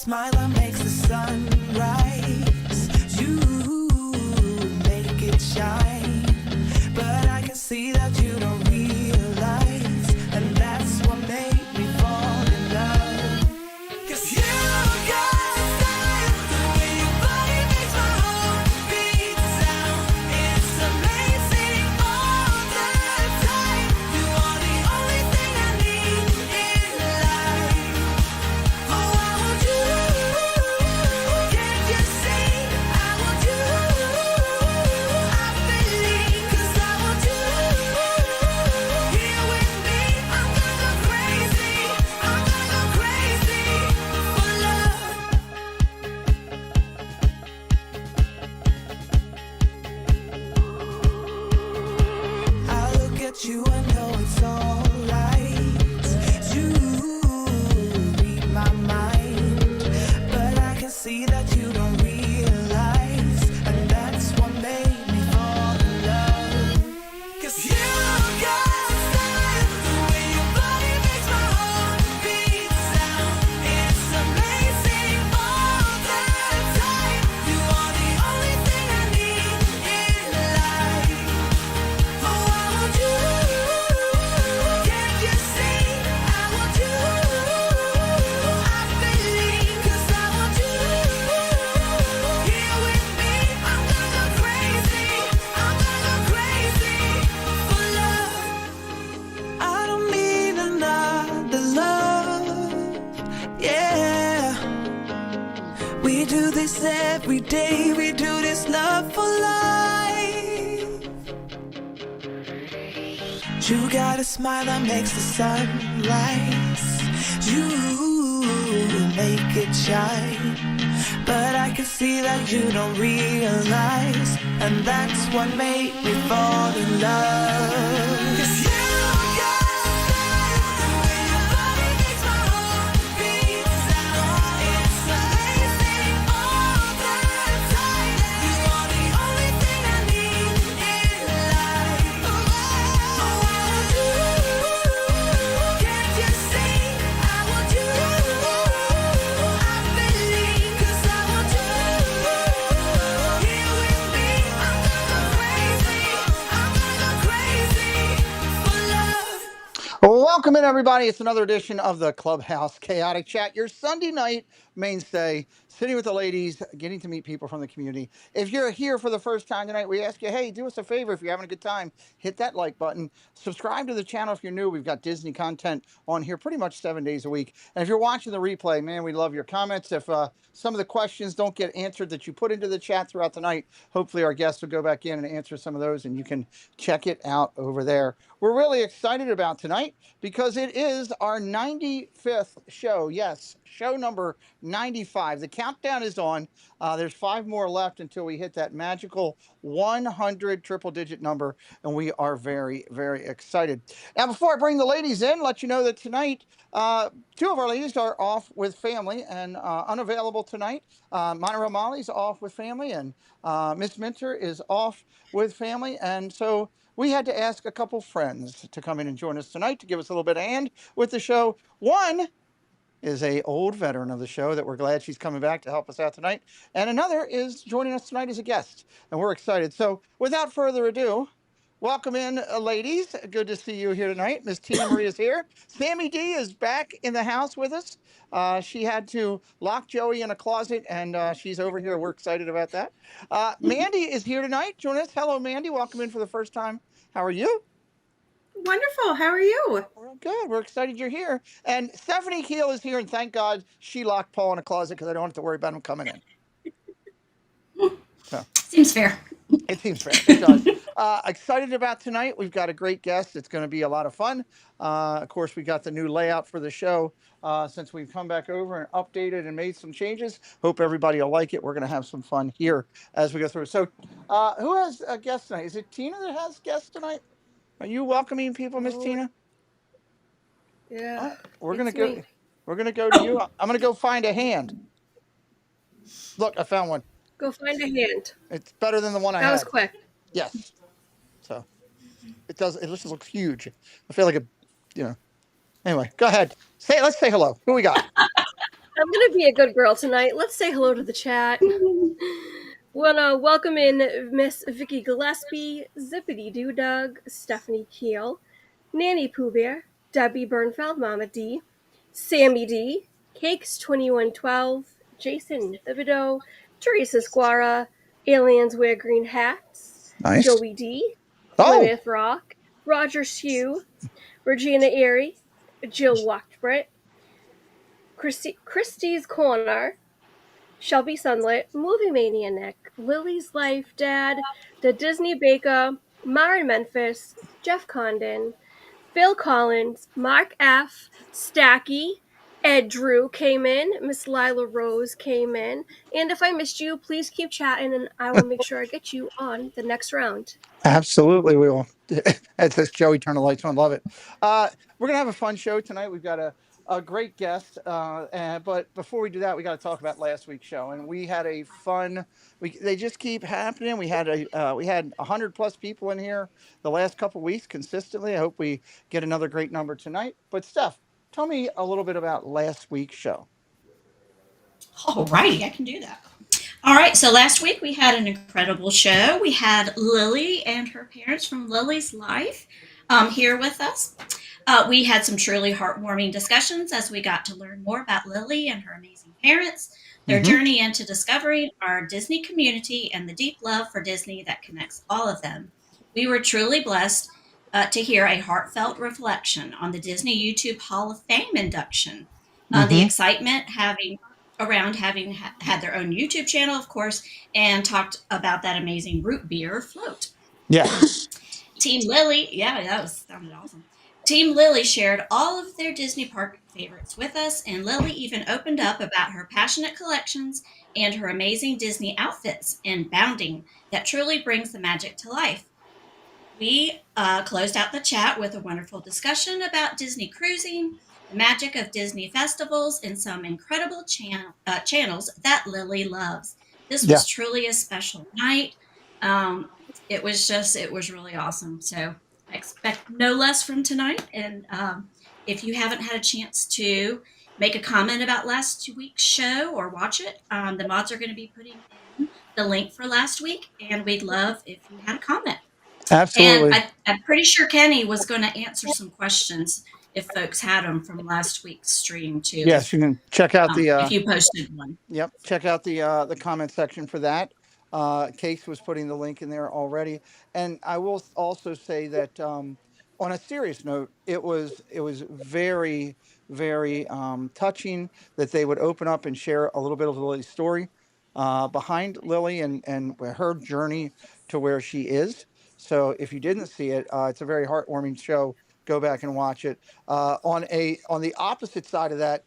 smile that makes the sun rise. You make it shine, but I can see that you don't realize, and that's what made me fall in love. 'Cause you got style, the way your body makes my heart beat sound. It's amazing all the time. You are the only thing I need in life. Oh, I want you. Can't you see? I want you. I believe, 'cause I want you. Here with me, I'm gonna go crazy. I'm gonna go crazy for love. I look at you and know it's alright. You read my mind, but I can see that you don't realize, and that's what made me fall in love. 'Cause you got style, the way your body makes my heart beat sound. It's amazing all the time. You are the only thing I need in life. Oh, I want you. Can't you see? I want you. I believe, 'cause I want you. Here with me, I'm gonna go crazy. I'm gonna go crazy for love. I don't need another love. Yeah. We do this every day. We do this love for life. You got a smile that makes the sun rise. You make it shine, but I can see that you don't realize, and that's what made me fall in love. 'Cause you got style, the way your body makes my heart beat sound. It's amazing all the time. You are the only thing I need in life. Oh, I want you. Can't you see? I want you. I believe, 'cause I want you. Here with me, I'm gonna go crazy. I'm gonna go crazy for love. Welcome in, everybody. It's another edition of the Clubhouse Chaotic Chat, your Sunday night mainstay, sitting with the ladies, getting to meet people from the community. If you're here for the first time tonight, we ask you, hey, do us a favor. If you're having a good time, hit that like button. Subscribe to the channel if you're new. We've got Disney content on here pretty much 7 days a week. And if you're watching the replay, man, we love your comments. If some of the questions don't get answered that you put into the chat throughout the night, hopefully our guests will go back in and answer some of those, and you can check it out over there. We're really excited about tonight because it is our 95th show. Yes, show number 95. The countdown is on. There's 5 more left until we hit that magical 100 triple digit number, and we are very, very excited. Now, before I bring the ladies in, let you know that tonight, 2 of our ladies are off with family and unavailable tonight. Monorail Mollie's off with family, and Miss Minter is off with family, and so we had to ask a couple friends to come in and join us tonight to give us a little bit of hand with the show. One is a old veteran of the show that we're glad she's coming back to help us out tonight, and another is joining us tonight as a guest, and we're excited. So without further ado, welcome in, ladies. Good to see you here tonight. Miss Tina Marie is here. Sammy D is back in the house with us. She had to lock Joey in a closet, and she's over here. We're excited about that. Mandy is here tonight. Join us. Hello, Mandy. Welcome in for the first time. How are you? Wonderful. How are you? We're good. We're excited you're here. And Stephanie Kiel is here, and thank God she locked Paul in a closet because I don't have to worry about him coming in. So. Seems fair. It seems fair. It does. Excited about tonight. We've got a great guest. It's going to be a lot of fun. Of course, we got the new layout for the show since we've come back over and updated and made some changes. Hope everybody will like it. We're going to have some fun here as we go through. So who has a guest tonight? Is it Tina that has guests tonight? Are you welcoming people, Miss Tina? Yeah. We're going to go. We're going to go to you. I'm going to go find a hand. Look, I found one. Go find a hand. It's better than the one I had. That was quick. Yes. So it does. It just looks huge. I feel like a, Anyway, go ahead. Let's say hello. Who we got? I'm gonna be a good girl tonight. Let's say hello to the chat. Wanna welcome in Miss Vicky Gillespie, Zippity Doo Dug, Stephanie Kiel, Nanny Pooh Bear, Debbie Bernfeld, Mama D, Sammy D, Cakes 2112, Jason Thibodeau, Teresa Squara, Aliens Wear Green Hats, Nice. Joey D, Oh, Plymouth Rock, Roger Sue, Regina Erie, Jill Wachtbrit, Christie's Corner, Shelby Sunlit, Movie Mania Nick, Lily's Life, Dad, The Disney Baker, Maren Memphis, Jeff Condon, Phil Collins, Mark F, Stacky, Ed Drew came in, Miss Lila Rose came in, and if I missed you, please keep chatting and I will make sure I get you on the next round. absolutely, we will. It says Joey, turn the lights on. Love it. We're gonna have a fun show tonight. We've got a great guest, but before we do that, we got to talk about last week's show. And we had a fun. They just keep happening. We had 100+ people in here the last couple weeks consistently. I hope we get another great number tonight. But Steph, tell me a little bit about last week's show. All righty, I can do that. All right, so last week we had an incredible show. We had Lily and her parents from Lily's Life here with us. We had some truly heartwarming discussions as we got to learn more about Lily and her amazing parents, their Mm-hmm. journey into discovering our Disney community, and the deep love for Disney that connects all of them. We were truly blessed to hear a heartfelt reflection on the Disney YouTube Hall of Fame induction. The Mm-hmm. excitement having had their own YouTube channel, of course, and talked about that amazing root beer float. Yes. Team Lily, yeah, that sounded awesome. Team Lily shared all of their Disney park favorites with us, and Lily even opened up about her passionate collections and her amazing Disney outfits and bounding that truly brings the magic to life. We closed out the chat with a wonderful discussion about Disney cruising, the magic of Disney festivals, and some incredible channels that Lily loves. This Yeah. was truly a special night. It was really awesome. So I expect no less from tonight. And if you haven't had a chance to make a comment about last week's show or watch it, the mods are going to be putting in the link for last week. And we'd love if you had a comment. And Absolutely. I'm pretty sure Kenny was going to answer some questions if folks had them from last week's stream too, Yes, you can check out if you posted one. Yep, check out the comment section for that. Case was putting the link in there already, and I will also say that on a serious note, it was very touching that they would open up and share a little bit of Lily's story behind Lily and her journey to where she is. So if you didn't see it, it's a very heartwarming show. Go back and watch it. On the opposite side of that,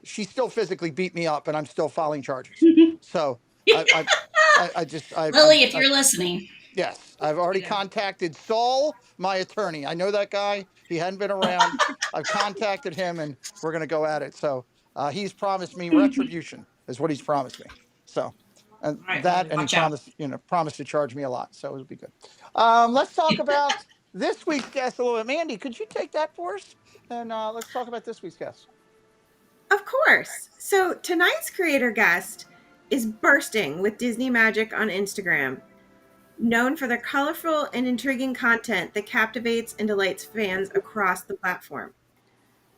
she still physically beat me up, and I'm still filing charges. So Lily, if you're listening, yes, I've already you know. contacted Saul, my attorney. I know that guy. He hadn't been around. I've contacted him, and we're going to go at it. So he's promised me retribution, is what he's promised me. So and All right, that, Lily, and he watch out. promised to charge me a lot. So it'll be good. Let's talk about this week's guest a little bit. Mandy, could you take that for us? And let's talk about this week's guest. Of course. So tonight's creator guest is bursting with Disney magic on Instagram, known for their colorful and intriguing content that captivates and delights fans across the platform.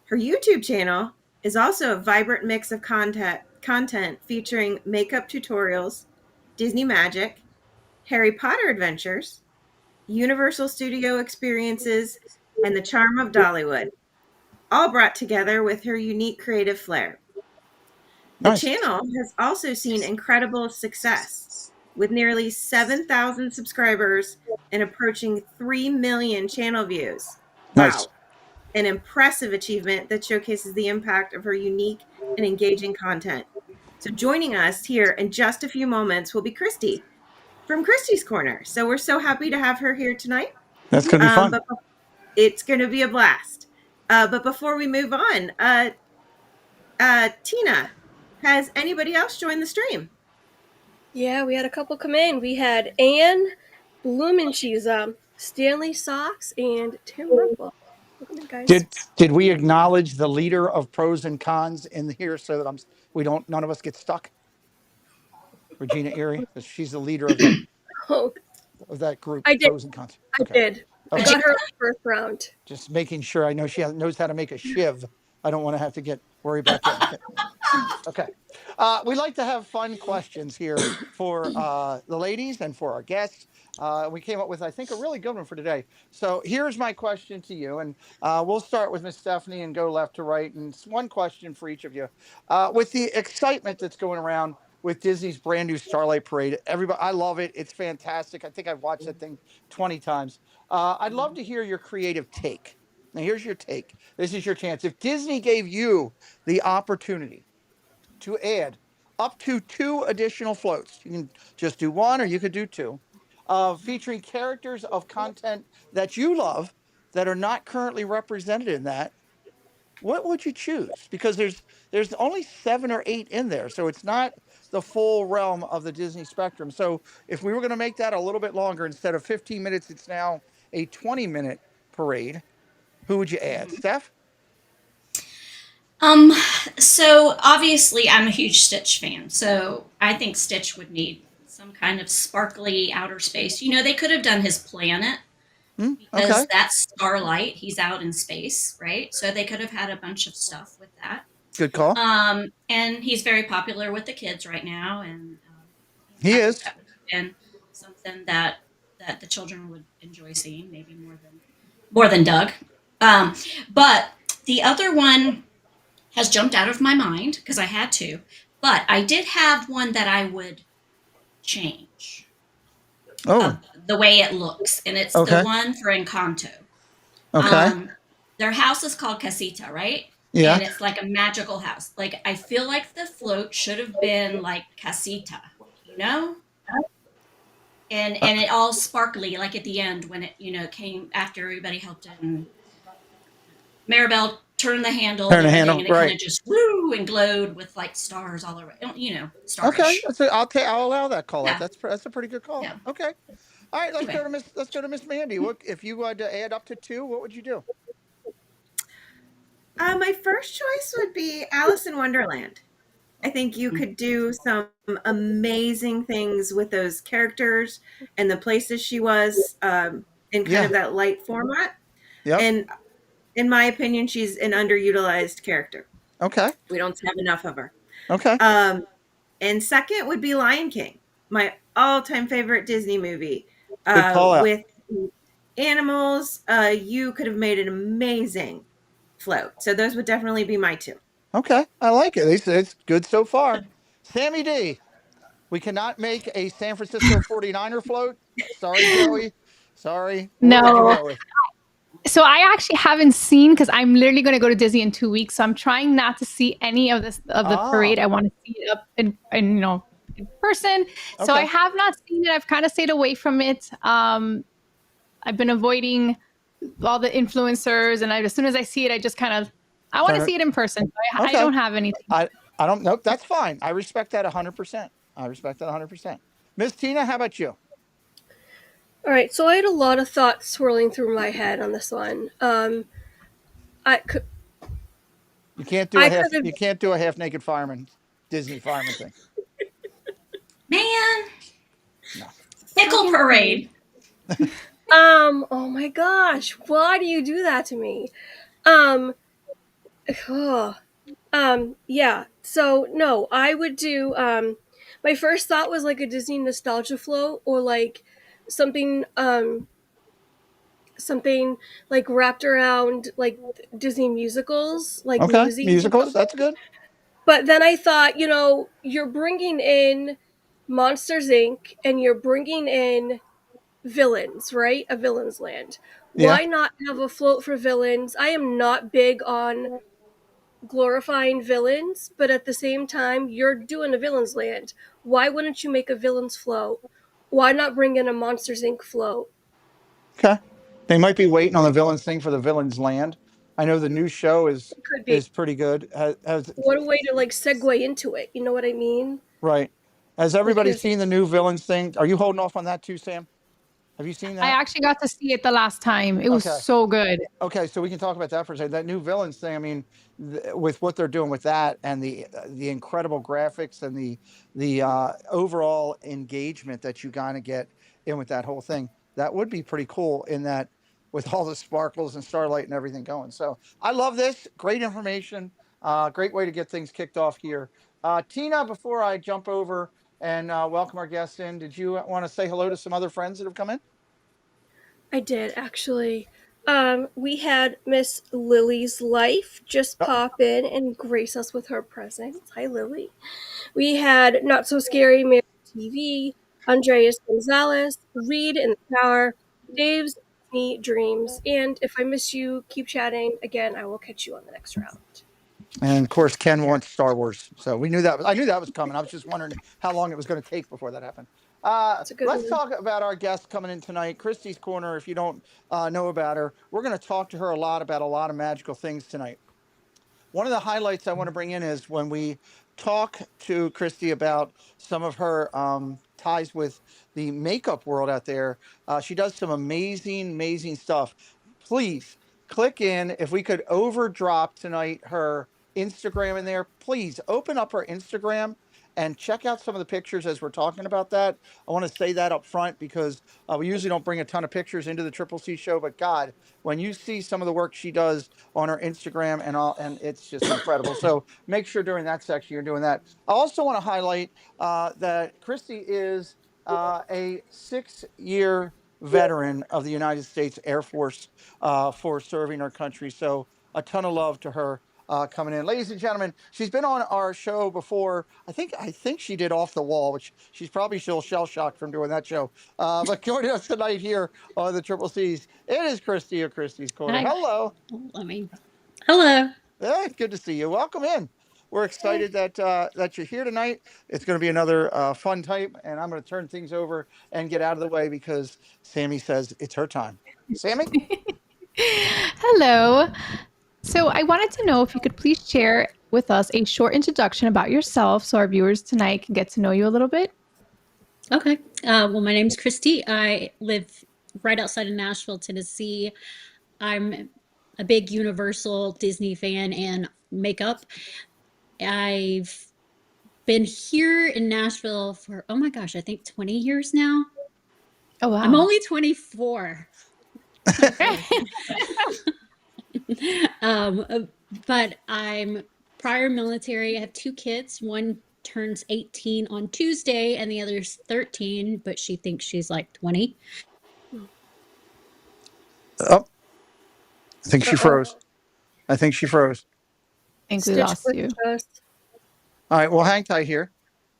Her YouTube channel is also a vibrant mix of content featuring makeup tutorials, Disney magic, Harry Potter adventures, Universal Studio experiences, and the charm of Dollywood, all brought together with her unique creative flair. The Nice. channel has also seen incredible success, with nearly 7,000 subscribers and approaching 3 million channel views. Nice. Wow. An impressive achievement that showcases the impact of her unique and engaging content. So joining us here in just a few moments will be Christy from Christie's Corner. So we're so happy to have her here tonight. That's going to be fun. But it's going to be a blast. But before we move on, Tina, has anybody else joined the stream? Yeah, we had a couple come in. We had Anne Blumencheese, Stanley Socks, and Tim Rumpel. Welcome in, guys. Did we acknowledge the leader of pros and cons in here so that none of us get stuck? Regina Erie, she's the leader Oh, of that group, I did. pros and cons. I Okay. did. I Okay. got her in the first round. Just making sure I know knows how to make a shiv. I don't want to have to worry about getting. Okay. We like to have fun questions here for the ladies and for our guests. We came up with, I think, a really good one for today. So here's my question to you, and we'll start with Miss Stephanie and go left to right, and it's one question for each of you. With the excitement that's going around with Disney's brand new Starlight Parade, everybody, I love it. It's fantastic. I think I've watched that thing 20 times. I'd love to hear your creative take. Now, here's your take. This is your chance. If Disney gave you the opportunity to add up to 2 additional floats, you can just do 1 or you could do 2, featuring characters of content that you love that are not currently represented in that, what would you choose? Because there's only 7 or 8 in there, so it's not the full realm of the Disney spectrum. So if we were going to make that a little bit longer, instead of 15 minutes, it's now a 20-minute parade. Who would you add, Steph? So obviously I'm a huge Stitch fan, so I think Stitch would need some kind of sparkly outer space. They could have done his planet because Okay, that's Starlight. He's out in space, right? So they could have had a bunch of stuff with that. good call. And he's very popular with the kids right now, and He I think is. that would have been something that the children would enjoy seeing, maybe more than Doug. But the other one has jumped out of my mind because I had to, but I did have one that I would change Oh, the way it looks, and it's the okay, one for Encanto. okay, Um, their house is called Casita, right? yeah. And it's like a magical house. Like I feel like the float should have been like Casita, you know? And it all sparkly, like at the end when it came after everybody helped it, and Maribel turned the handle Turn and the everything, handle, and it kind right? of just woo and glowed with like stars all over. Okay, Starish. I'll allow that call out. Yeah, That's a pretty good call. yeah. Okay, all right. Anyway, Let's go to Miss Mandy. What if you had to add up to 2? What would you do? My first choice would be Alice in Wonderland. I think you could do some amazing things with those characters and the places she was in kind Yeah. of that light format. Yep. And in my opinion, she's an underutilized character. Okay. We don't have enough of her. Okay. And second would be Lion King, my all-time favorite Disney movie. Good call out. With animals, you could have made an amazing float. So those would definitely be my 2. Okay, I like it. It's good so far. Sammy D, we cannot make a San Francisco 49er float. Sorry, Joey. Sorry. What would you No. go with? So I actually haven't seen, because I'm literally going to go to Disney in 2 weeks. So I'm trying not to see any of the parade. I want to see it up in person. So I Okay. have not seen it. I've kind of stayed away from it. I've been avoiding all the influencers, and as soon as I see it, I want to see it in person. So I Okay. don't have anything. I don't know. That's fine. I respect that 100%. I respect that 100%. Miss Tina, how about you? All right, so I had a lot of thoughts swirling through my head on this one. I could. You can't do I a half. could've- You can't do a half-naked fireman, Disney fireman thing. man, No. pickle parade. Oh my gosh, why do you do that to me? Yeah. So no, I would do. My first thought was like a Disney nostalgia float, or like something. Something like wrapped around like Disney musicals, like Okay. Newsies. Musicals. That's good. But then I thought, you're bringing in Monsters Inc. and you're bringing in villains, right? A villain's land. Yeah. Why not have a float for villains? I am not big on glorifying villains, but at the same time, you're doing a villain's land. Why wouldn't you make a villain's float? Why not bring in a Monsters Inc. float? Okay. They might be waiting on the villains thing for the villains land. I know the new show It could be. is pretty good. What a way to like segue into it. You know what I mean? Right. Has everybody Because seen the new villains thing? Are you holding off on that too, Sam? Have you seen I that? actually got to see it the last time. It was Okay. so good. Okay, so we can talk about that for a second. That new villains thing. I mean, with what they're doing with that and the incredible graphics and the overall engagement that you kind of get in with that whole thing, that would be pretty cool. In that, with all the sparkles and starlight and everything going. So I love this. Great information. Great way to get things kicked off here. Tina, before I jump over and welcome our guests in, did you want to say hello to some other friends that have come in? I did, actually. We had Miss Lily's Life just Oh, pop in and grace us with her presence. Hi, Lily. We had Not So Scary Mary TV, Andreas Gonzalez, Reed in the Tower, Dave's Disney Dreams, and if I miss you, keep chatting. Again, I will catch you on the next round. and of course, Ken wants Star Wars, so we knew that. I knew that was coming. I was just wondering how long it was going to take before that happened. It's a good Let's one. talk about our guest coming in tonight, Christie's Corner. If you don't know about her, we're going to talk to her a lot about a lot of magical things tonight. One of the highlights I want to bring in is when we talk to Christy about some of her ties with the makeup world out there. She does some amazing, amazing stuff. Please click in. If we could overdrop tonight her Instagram in there, please open up her Instagram and check out some of the pictures as we're talking about that. I want to say that up front because we usually don't bring a ton of pictures into the Triple C show, but God, when you see some of the work she does on her Instagram and all, and it's just incredible. So make sure during that section you're doing that. I also want to highlight that Christy is a 6-year veteran of the United States Air Force for serving our country. So a ton of love to her coming in. Ladies and gentlemen, she's been on our show before. I think she did Off the Wall, which she's probably still shell shocked from doing that show. But joining us tonight here on the Triple C's, it is Christy of Christie's Corner. Hi. Hello. Hello. Hey, good to see you. Welcome in. We're excited that you're here tonight. It's going to be another fun type, and I'm going to turn things over and get out of the way because Sammy says it's her time. Sammy? Hello. So I wanted to know if you could please share with us a short introduction about yourself so our viewers tonight can get to know you a little bit. Okay. Well, my name's Christy. I live right outside of Nashville, Tennessee. I'm a big Universal Disney fan and makeup. I've been here in Nashville for, oh my gosh, I think 20 years now. Oh, wow. I'm only 24. But I'm prior military. I have 2 kids. One turns 18 on Tuesday and the other's 13, but she thinks she's like 20. Oh, I think she froze. I think she froze. I think we Stitch lost with you. us. All right, well, hang tight here.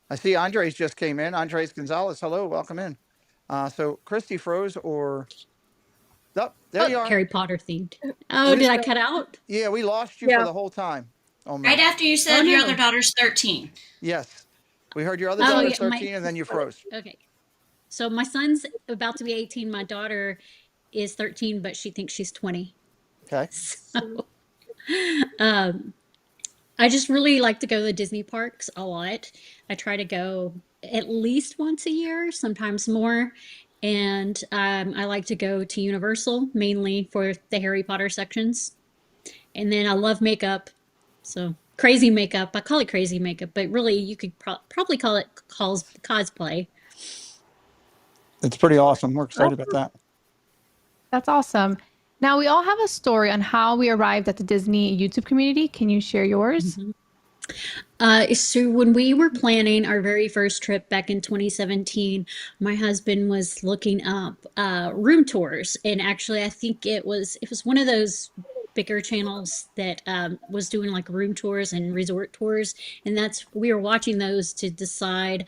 I see Andres just came in. Andres Gonzalez, hello, welcome in. So Christy froze or... Oh, there you are. Harry Potter themed. Oh, did I cut out? Yeah, we lost you for the whole time. Oh, man. Right after you said your other daughter's 13. Yes. We heard your other daughter's 13 and then you froze. Okay. So my son's about to be 18. My daughter is 13, but she thinks she's 20. Okay. So, I just really like to go to the Disney parks a lot. I try to go at least once a year, sometimes more. And I like to go to Universal mainly for the Harry Potter sections. And then I love makeup. So crazy makeup. I call it crazy makeup, but really you could probably call it cosplay. It's pretty awesome. We're excited about that. That's awesome. Now, we all have a story on how we arrived at the Disney YouTube community. Can you share yours? So when we were planning our very first trip back in 2017, my husband was looking up room tours, and actually I think it was one of those bigger channels that was doing like room tours and resort tours, and we were watching those to decide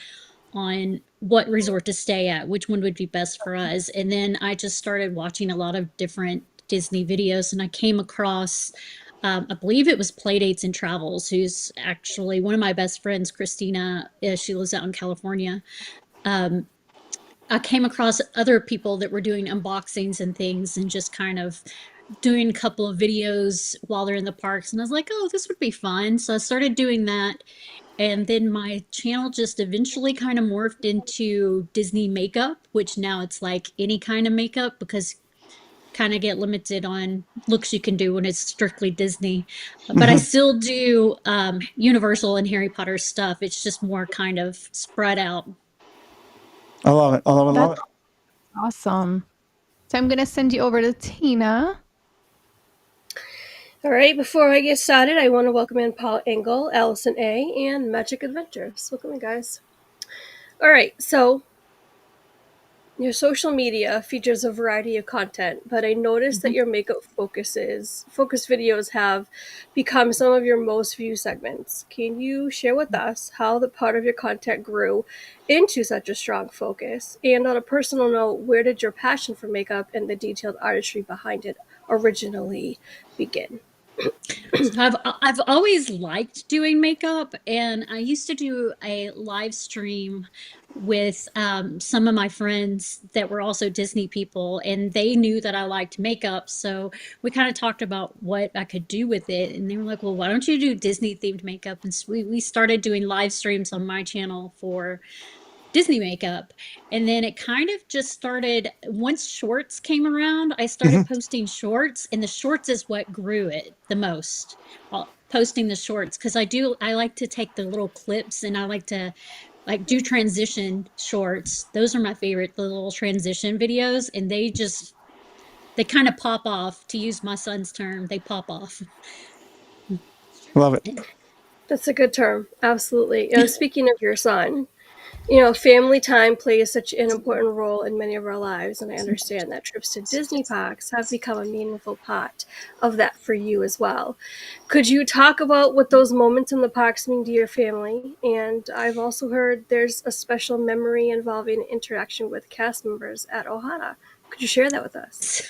on what resort to stay at, which one would be best for us. And then I just started watching a lot of different Disney videos, and I came across I believe it was Playdates and Travels, who's actually one of my best friends, Christina. She lives out in California. I came across other people that were doing unboxings and things and just kind of doing a couple of videos while they're in the parks. And I was like, oh, this would be fun. So I started doing that. And then my channel just eventually kind of morphed into Disney makeup, which now it's like any kind of makeup because kind of get limited on looks you can do when it's strictly Disney. But I still do Universal and Harry Potter stuff. It's just more kind of spread out. I love it. I love it. I love it. Awesome. So I'm going to send you over to Tina. All right, before I get started, I want to welcome in Paul Engel, Allison A., and Magic Adventures. Welcome in, guys. All right, so your social media features a variety of content, but I noticed that your makeup focus videos have become some of your most viewed segments. Can you share with us how the part of your content grew into such a strong focus? And on a personal note, where did your passion for makeup and the detailed artistry behind it originally begin? So I've always liked doing makeup, and I used to do a live stream with some of my friends that were also Disney people, and they knew that I liked makeup, so we kind of talked about what I could do with it, and they were like, well, why don't you do Disney themed makeup? And so we started doing live streams on my channel for Disney makeup. And then it kind of just started once shorts came around, I started posting shorts, and the shorts is what grew it the most. Posting the shorts because I like to take the little clips, and I like to do transition shorts. Those are my favorite, the little transition videos, and they kind of pop off, to use my son's term. They pop off. Love it. That's a good term. Absolutely. Speaking of your son, family time plays such an important role in many of our lives, and I understand that trips to Disney parks have become a meaningful part of that for you as well. Could you talk about what those moments in the parks mean to your family? And I've also heard there's a special memory involving interaction with cast members at Ohana. Could you share that with us?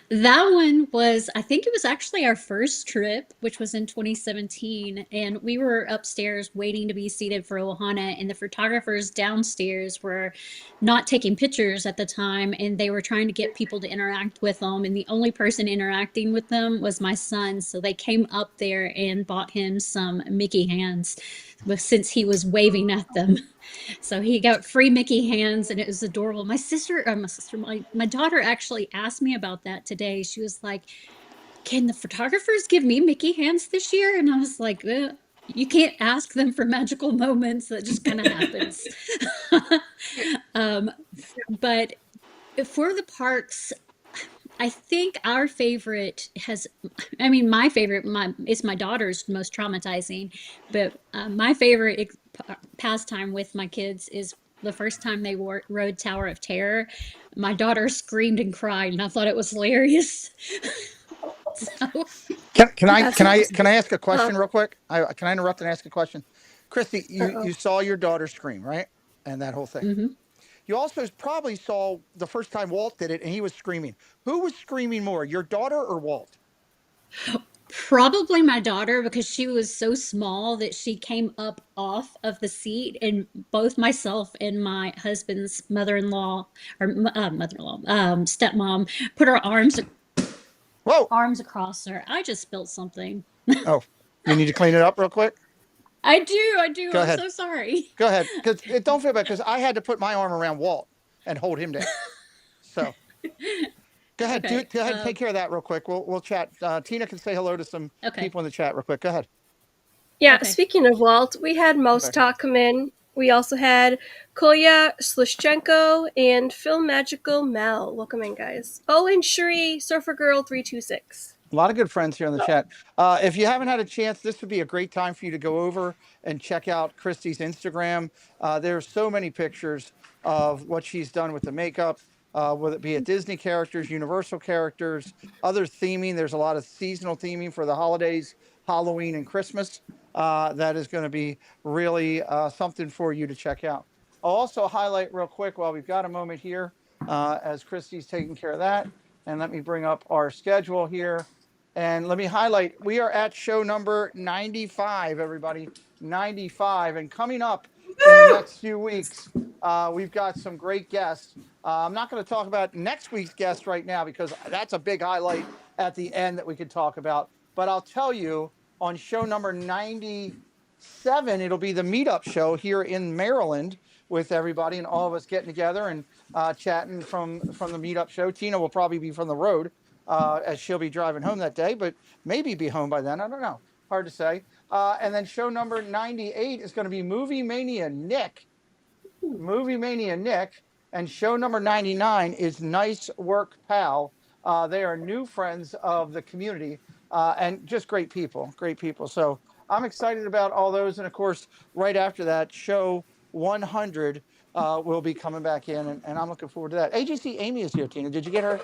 That one was, I think it was actually our first trip, which was in 2017. And we were upstairs waiting to be seated for Ohana, and the photographers downstairs were not taking pictures at the time, and they were trying to get people to interact with them. And the only person interacting with them was my son. So they came up there and bought him some Mickey hands since he was waving at them. So he got free Mickey hands, and it was adorable. My daughter actually asked me about that today. She was like, can the photographers give me Mickey hands this year? And I was like, you can't ask them for magical moments. That just kind of happens. But for the parks, I think our favorite my favorite is my daughter's most traumatizing, but my favorite pastime with my kids is the first time they rode Tower of Terror. My daughter screamed and cried, and I thought it was hilarious. So, Can I ask a question real quick? Can I interrupt and ask a question? Christy, you saw your daughter scream, right? And that whole thing. You also probably saw the first time Walt did it, and he was screaming. Who was screaming more, your daughter or Walt? probably my daughter, because she was so small that she came up off of the seat, and both myself and my husband's mother-in-law or mother-in-law stepmom put our arms across her. I just spilled something. Oh, you need to clean it up real quick? I do. Go I'm ahead. so sorry. Go ahead. Because don't feel bad, because I had to put my arm around Walt and hold him down. So go ahead. Okay, Go ahead and take care of that real quick. We'll chat. Tina can say hello to some people in the chat real quick. Go ahead. Yeah, speaking of Walt, we had Mouse Talk come in. We also had Kolya Slishchenko and Film Magical Mel. Welcome in, guys. Oh, and Shuri, Surfer Girl 326. A lot of good friends here in the chat. If you haven't had a chance, this would be a great time for you to go over and check out Christy's Instagram. There's so many pictures of what she's done with the makeup, whether it be at Disney characters, Universal characters, other theming. There's a lot of seasonal theming for the holidays, Halloween and Christmas. That is going to be really something for you to check out. I'll also highlight real quick while we've got a moment here, as Christy's taking care of that. And let me bring up our schedule here. And let me highlight, we are at show number 95, everybody. 95. And coming up in the next few weeks, we've got some great guests. I'm not going to talk about next week's guest right now, because that's a big highlight at the end that we could talk about. But I'll tell you, on show number 95, 7, it'll be the meetup show here in Maryland with everybody and all of us getting together and chatting from the meetup show. Tina will probably be from the road as she'll be driving home that day, but maybe be home by then. I don't know. Hard to say. And then show number 98 is going to be Movie Mania Nick. Movie Mania Nick. And show number 99 is Nice Work Pal. They are new friends of the community and just great people, great people. So I'm excited about all those. And of course, right after that, show 100 will be coming back in. And I'm looking forward to that. AGC Amy is here, Tina. Did you get her?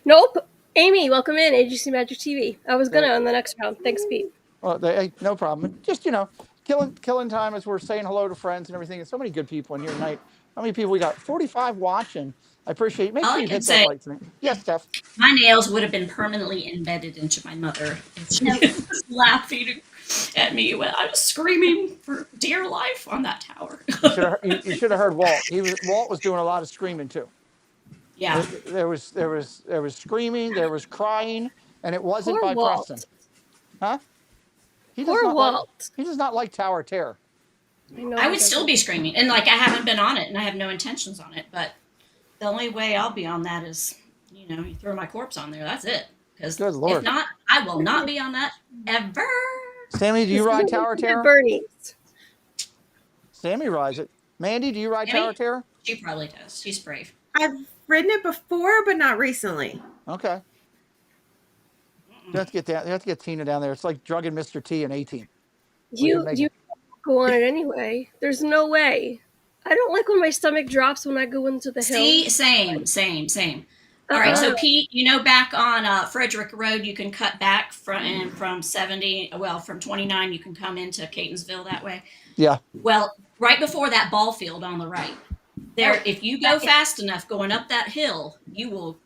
Nope. Amy, welcome in, AGC Magic TV. I was gonna on the next round. Thanks, Pete. Well, no problem. Just, killing time as we're saying hello to friends and everything. There's so many good people in here tonight. How many people we got? 45 watching. I appreciate it. Make sure you hit that like tonight. Yes, Steph. My nails would have been permanently embedded into my mother. She was laughing at me when I was screaming for dear life on that tower. You should have heard Walt. Walt was doing a lot of screaming too. Yeah. There was screaming, there was crying, and it wasn't Poor by Walt. Preston. Huh? Poor Walt. He does not like Tower Terror. I would still be screaming, and like I haven't been on it, and I have no intentions on it. But the only way I'll be on that is, you throw my corpse on there. That's it. Because if not, I will not be on that ever. Sammy, do you ride Tower Terror? Bernie's. Sammy rides it. Mandy, do you ride Tower Terror? She probably does. She's brave. I've ridden it before, but not recently. Okay. You have to get Tina down there. It's like drugging Mr. T in 18. You go on it anyway. There's no way. I don't like when my stomach drops when I go into the hill. See, same. All right, so Pete, back on Frederick Road, you can cut back from 70. Well, from 29, you can come into Catonsville that way. Yeah. Well, right before that ball field on the right, there. If you go fast enough going up that hill, you will.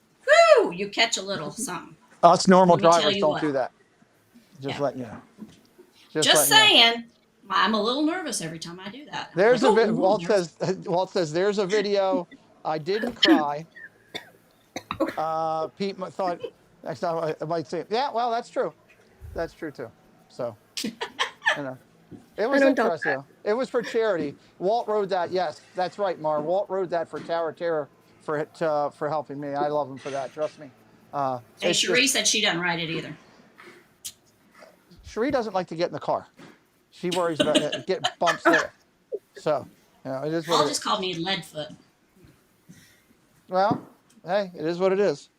Whoo! You catch a little something. Us normal drivers don't do that. Just letting you know. Just saying. I'm a little nervous every time I do that. There's Walt says there's a video. I didn't cry. Pete thought next time I might say, yeah, well, that's true. That's true too. So, it was impressive. It was for charity. Walt rode that. Yes, that's right, Mar. Walt rode that for Tower Terror for helping me. I love him for that. Trust me. Hey, Cherie said she doesn't ride it either. Cherie doesn't like to get in the car. She worries about getting bumps there. So, it is what Paul it is. just called me Leadfoot. Well, hey, it is what it is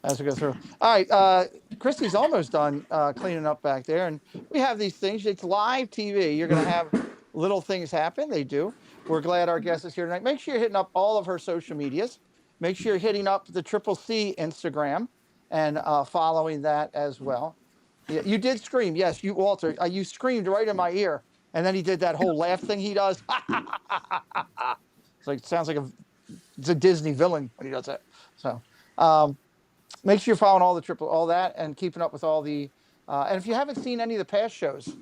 as we go through. All right, Christy's almost done cleaning up back there. And we have these things. It's live TV. You're going to have little things happen. They do. We're glad our guest is here tonight. Make sure you're hitting up all of her social medias. Make sure you're hitting up the Triple C Instagram and following that as well. Yeah, you did scream. Yes, Walter, you screamed right in my ear. And then he did that whole laugh thing he does. It sounds like it's a Disney villain when he does that. So make sure you're following all that and keeping up with all the, and if you haven't seen any of the past shows,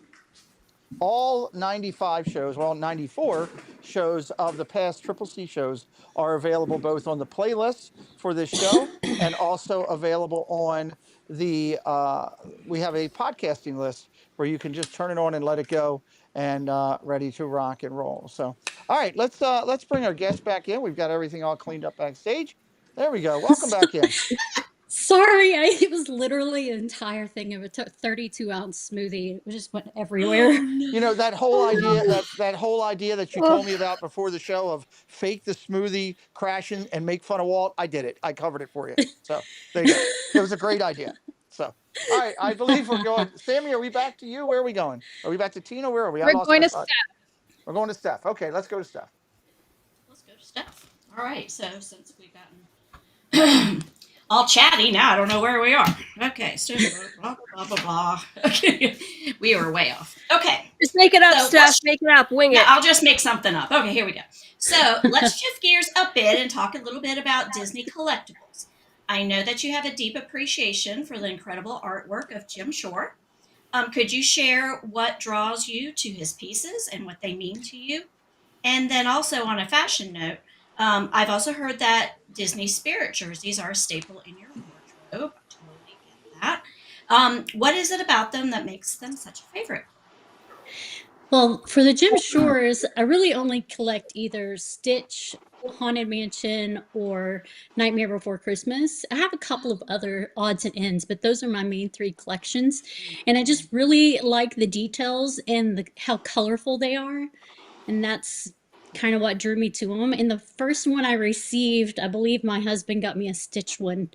all 95 shows, well, 94 shows of the past Triple C shows are available both on the playlist for this show and also available on the, we have a podcasting list where you can just turn it on and let it go and ready to rock and roll. So, all right, let's bring our guest back in. We've got everything all cleaned up backstage. There we go. Welcome back in. Sorry, it was literally an entire thing of a 32-ounce smoothie. It just went everywhere. That whole idea that you told me about before the show of fake the smoothie, crashing, and make fun of Walt. I did it. I covered it for you. So there you go. It was a great idea. So, all right, I believe we're going. Sammy, are we back to you? Where are we going? Are we back to Tina? Where are we? We're going to Steph. We're going to Steph. Okay, let's go to Steph. Let's go to Steph. All right, so since we've gotten all chatty, now I don't know where we are. Okay, so blah, blah, blah, blah. Okay, we were way off. Okay. Just make it up, Steph. Make it up. Wing it. I'll just make something up. Okay, here we go. So let's shift gears a bit and talk a little bit about Disney Collectibles. I know that you have a deep appreciation for the incredible artwork of Jim Shore. Could you share what draws you to his pieces and what they mean to you? And then also on a fashion note, I've also heard that Disney Spirit jerseys are a staple in your wardrobe. I totally get that. What is it about them that makes them such a favorite? Well, for the Jim Shores, I really only collect either Stitch, Haunted Mansion, or Nightmare Before Christmas. I have a couple of other odds and ends, but those are my main 3 collections. And I just really like the details and how colorful they are. And that's kind of what drew me to them. And the first one I received, I believe my husband got me a Stitch one.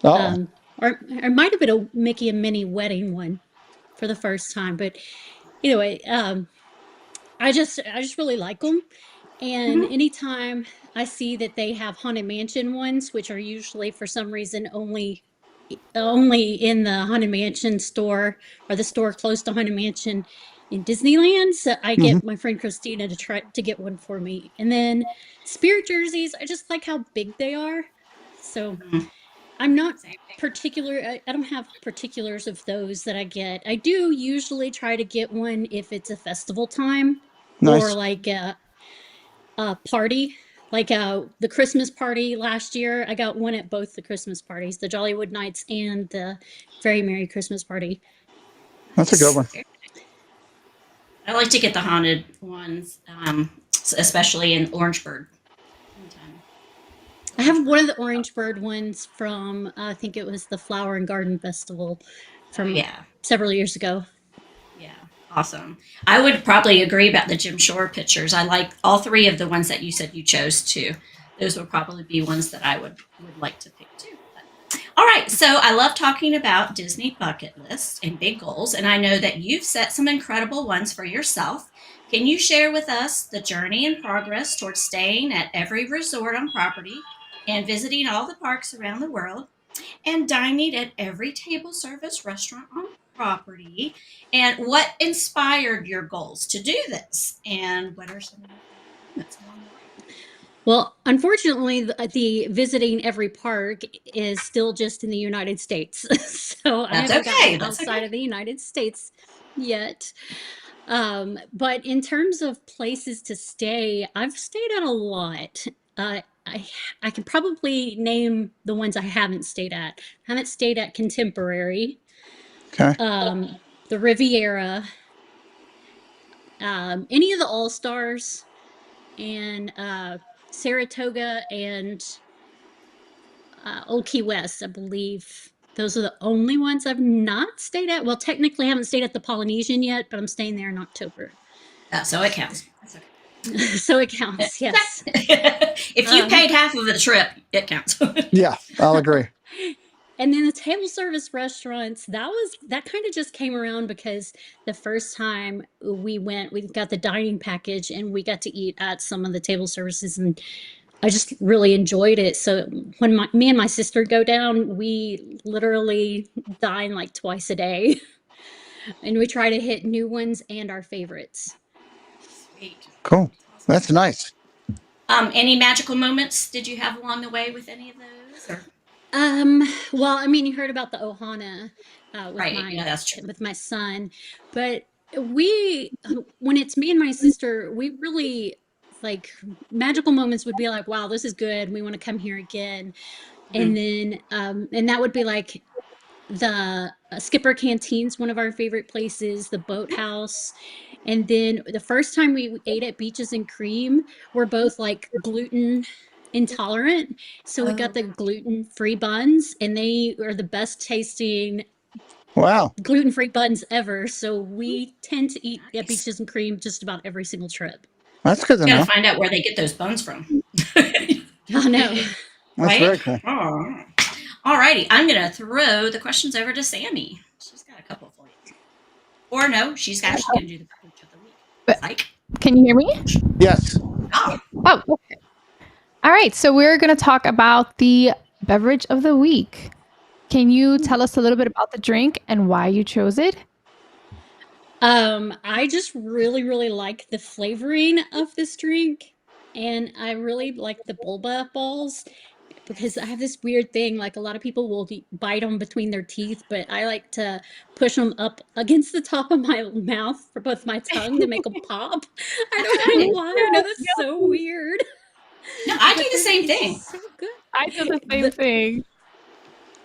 Oh, Or it might have been a Mickey and Minnie wedding one for the first time. But either way, I just really like them. And anytime I see that they have Haunted Mansion ones, which are usually for some reason only in the Haunted Mansion store or the store close to Haunted Mansion in Disneyland, so I hmm get my friend Christina to try to get one for me. And then Spirit jerseys, I just like how big they are. So I'm not Same thing. particular. I don't have particulars of those that I get. I do usually try to get one if it's a festival time or nice. like a party, like the Christmas party last year. I got one at both the Christmas parties, the Jollywood Nights and the Very Merry Christmas Party. That's a good one. I like to get the haunted ones, especially in Orangeburg. I have one of the Orange Bird ones from I think it was the Flower and Garden Festival from several years ago. Yeah, awesome. I would probably agree about the Jim Shore pictures. I like all 3 of the ones that you said you chose too. Those would probably be ones that I would like to pick too. But, all right, so I love talking about Disney bucket lists and big goals, and I know that you've set some incredible ones for yourself. Can you share with us the journey and progress towards staying at every resort on property and visiting all the parks around the world and dining at every table service restaurant on property, and what inspired your goals to do this, and what are some of the moments along the way? Well, unfortunately, the visiting every park is still just in the United States. So I That's haven't gotten okay. That's outside okay. of the United States yet. But in terms of places to stay, I've stayed at a lot. I can probably name the ones I haven't stayed at. I haven't stayed at Contemporary, Okay. the Riviera, any of the All Stars, and Saratoga and Old Key West, I believe. Those are the only ones I've not stayed at. Well, technically, I haven't stayed at the Polynesian yet, but I'm staying there in October. So it counts. That's okay. So it counts, yes. If you paid half of the trip, it counts. Yeah, I'll agree. And then the table service restaurants, that kind of just came around because the first time we went, we got the dining package and we got to eat at some of the table services, and I just really enjoyed it. So when me and my sister go down, we literally dine like twice a day, and we try to hit new ones and our favorites. Sweet. Cool. That's nice. Any magical moments did you have along the way with any of those? Or? Well, I mean, you heard about the Ohana That's true. with my son, but when it's me and my sister, we really like magical moments would be like, wow, this is good. We want to come here again. And then, and that would be like the Skipper Canteen's one of our favorite places, the Boathouse. And then the first time we ate at Beaches and Cream, we're both like gluten intolerant. So we got the gluten-free buns, and they are the best tasting gluten-free buns ever. So we tend to eat at Beaches and Cream just about every single trip. That's good to know. Gotta find out where they get those buns from. Oh, no. That's very cool. All righty. I'm going to throw the questions over to Sammy. She's got a couple for you. Or no, she's actually going to do the beverage of the week. Like, can you hear me? Yes. Oh, okay. All right. So we're going to talk about the beverage of the week. Can you tell us a little bit about the drink and why you chose it? I just really, really like the flavoring of this drink. And I really like the boba balls because I have this weird thing. Like a lot of people will bite them between their teeth, but I like to push them up against the top of my mouth for both my tongue to make them pop. I don't know why. I know that's so weird. No, I do the same thing. So good. I do the same thing.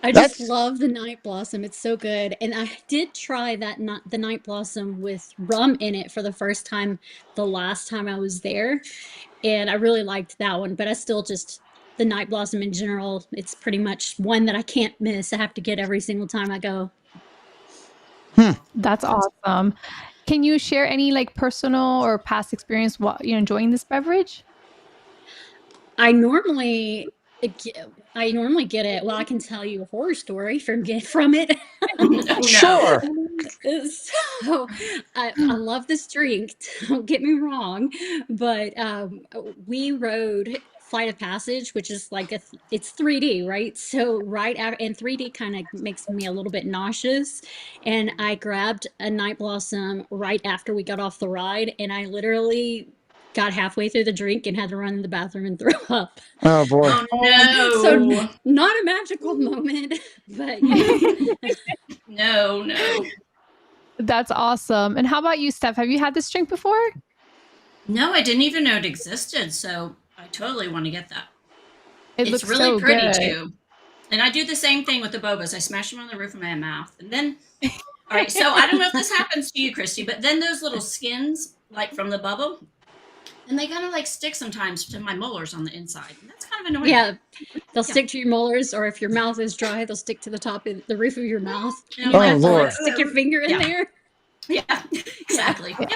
I just That's love the Night Blossom. It's so good. And I did try the Night Blossom with rum in it for the first time the last time I was there, and I really liked that one. But I still just the Night Blossom in general. It's pretty much one that I can't miss. I have to get every single time I go. That's awesome. Can you share any like personal or past experience while you're enjoying this beverage? I normally get it. Well, I can tell you a horror story from it. Oh, no. sure. So I love this drink. Don't get me wrong, but we rode Flight of Passage, which is like it's 3D, right? So right after, and 3D kind of makes me a little bit nauseous, and I grabbed a Night Blossom right after we got off the ride, and I literally got halfway through the drink and had to run to the bathroom and throw up. Oh boy. Oh, no. So not a magical moment, but No. That's awesome. And how about you, Steph? Have you had this drink before? No, I didn't even know it existed, so I totally want to get that. It It's looks really so pretty good. too. And I do the same thing with the bobas. I smash them on the roof of my mouth. And then, all right, so I don't know if this happens to you, Christy, but then those little skins, like from the bubble, and they kind of like stick sometimes to my molars on the inside. And that's kind of annoying. yeah, they'll stick to your molars, or if your mouth is dry, they'll stick to the top of the roof of your mouth. And And you I'm have to Lord. like stick your finger in Yeah. there. Yeah, exactly. Yep.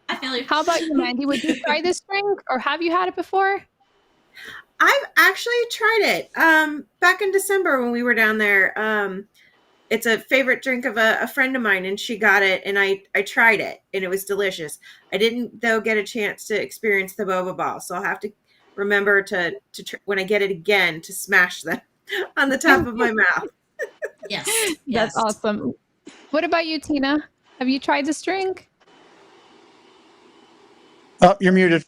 I feel you. How about you, Mandy? Would you try this drink or have you had it before? I've actually tried it back in December when we were down there. It's a favorite drink of a friend of mine, and she got it, and I tried it, and it was delicious. I didn't, though, get a chance to experience the boba ball, so I'll have to remember to when I get it again to smash them on the top of my mouth. Yes. That's awesome. What about you, Tina? Have you tried this drink? Oh, you're muted.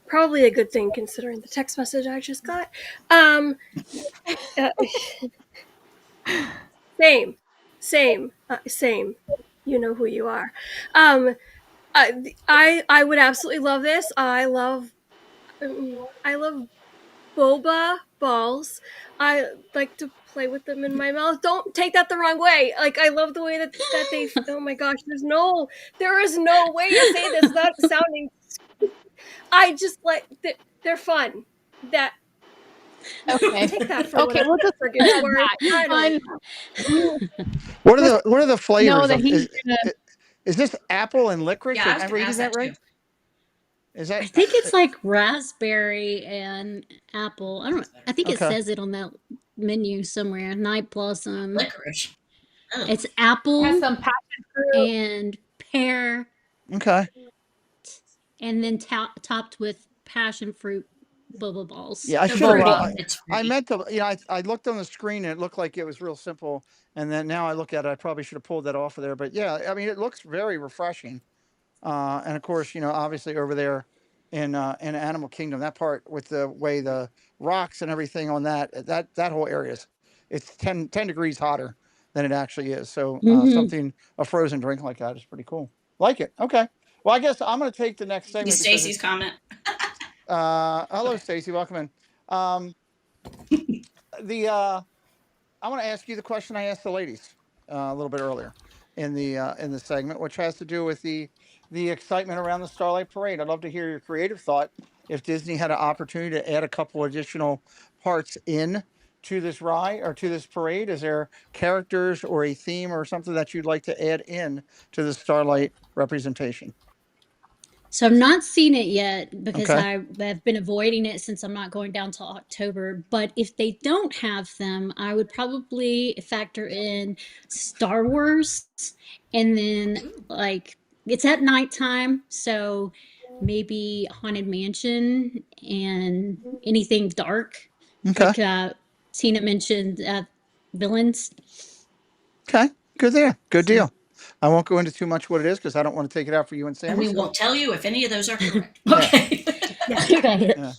Probably a good thing considering the text message I just got. Uh, same. You know who you are. I would absolutely love this. I love boba balls. I like to play with them in my mouth. Don't take that the wrong way. Like, I love the way that they. Oh my gosh, there is no way to say this without sounding. I just like they're fun. That Okay. take that for Okay, we'll just friggin' word. fun. What are the flavors? No, that of, he's gonna. is this apple and licorice? Yeah, I was Am I gonna reading ask that that right? too. Is that? I think it's like raspberry and apple. I think it Okay. says it on that menu somewhere. Night Blossom. Licorice. Oh. It's apple Has some passion fruit. and pear, Okay. and then topped with passion fruit boba balls. Yeah, I They're should have. pretty. It's I pretty. meant to. I looked on the screen and it looked like it was real simple. And then now I look at it, I probably should have pulled that off of there. But yeah, I mean, it looks very refreshing. And of course, obviously over there in Animal Kingdom, that part with the way the rocks and everything on that whole area it's 10 degrees hotter than it actually is. So a frozen drink like that is pretty cool. Like it. Okay. Well, I guess I'm going to take the next segment. Stacy's comment. Hello, Stacy. Welcome in. I want to ask you the question I asked the ladies a little bit earlier in the segment, which has to do with the excitement around the Starlight Parade. I'd love to hear your creative thought. If Disney had an opportunity to add a couple additional parts in to this ride or to this parade, is there characters or a theme or something that you'd like to add in to the Starlight representation? So I've not seen it yet because Okay. I've been avoiding it since I'm not going down till October. But if they don't have them, I would probably factor in Star Wars, and then like it's at nighttime, so maybe Haunted Mansion and anything dark. Okay. Like Tina mentioned, villains. Okay. Good there. Good deal. I won't go into too much what it is because I don't want to take it out for you and Sam. And we won't tell you if any of those are correct. Yeah. Okay. Okay. Yeah.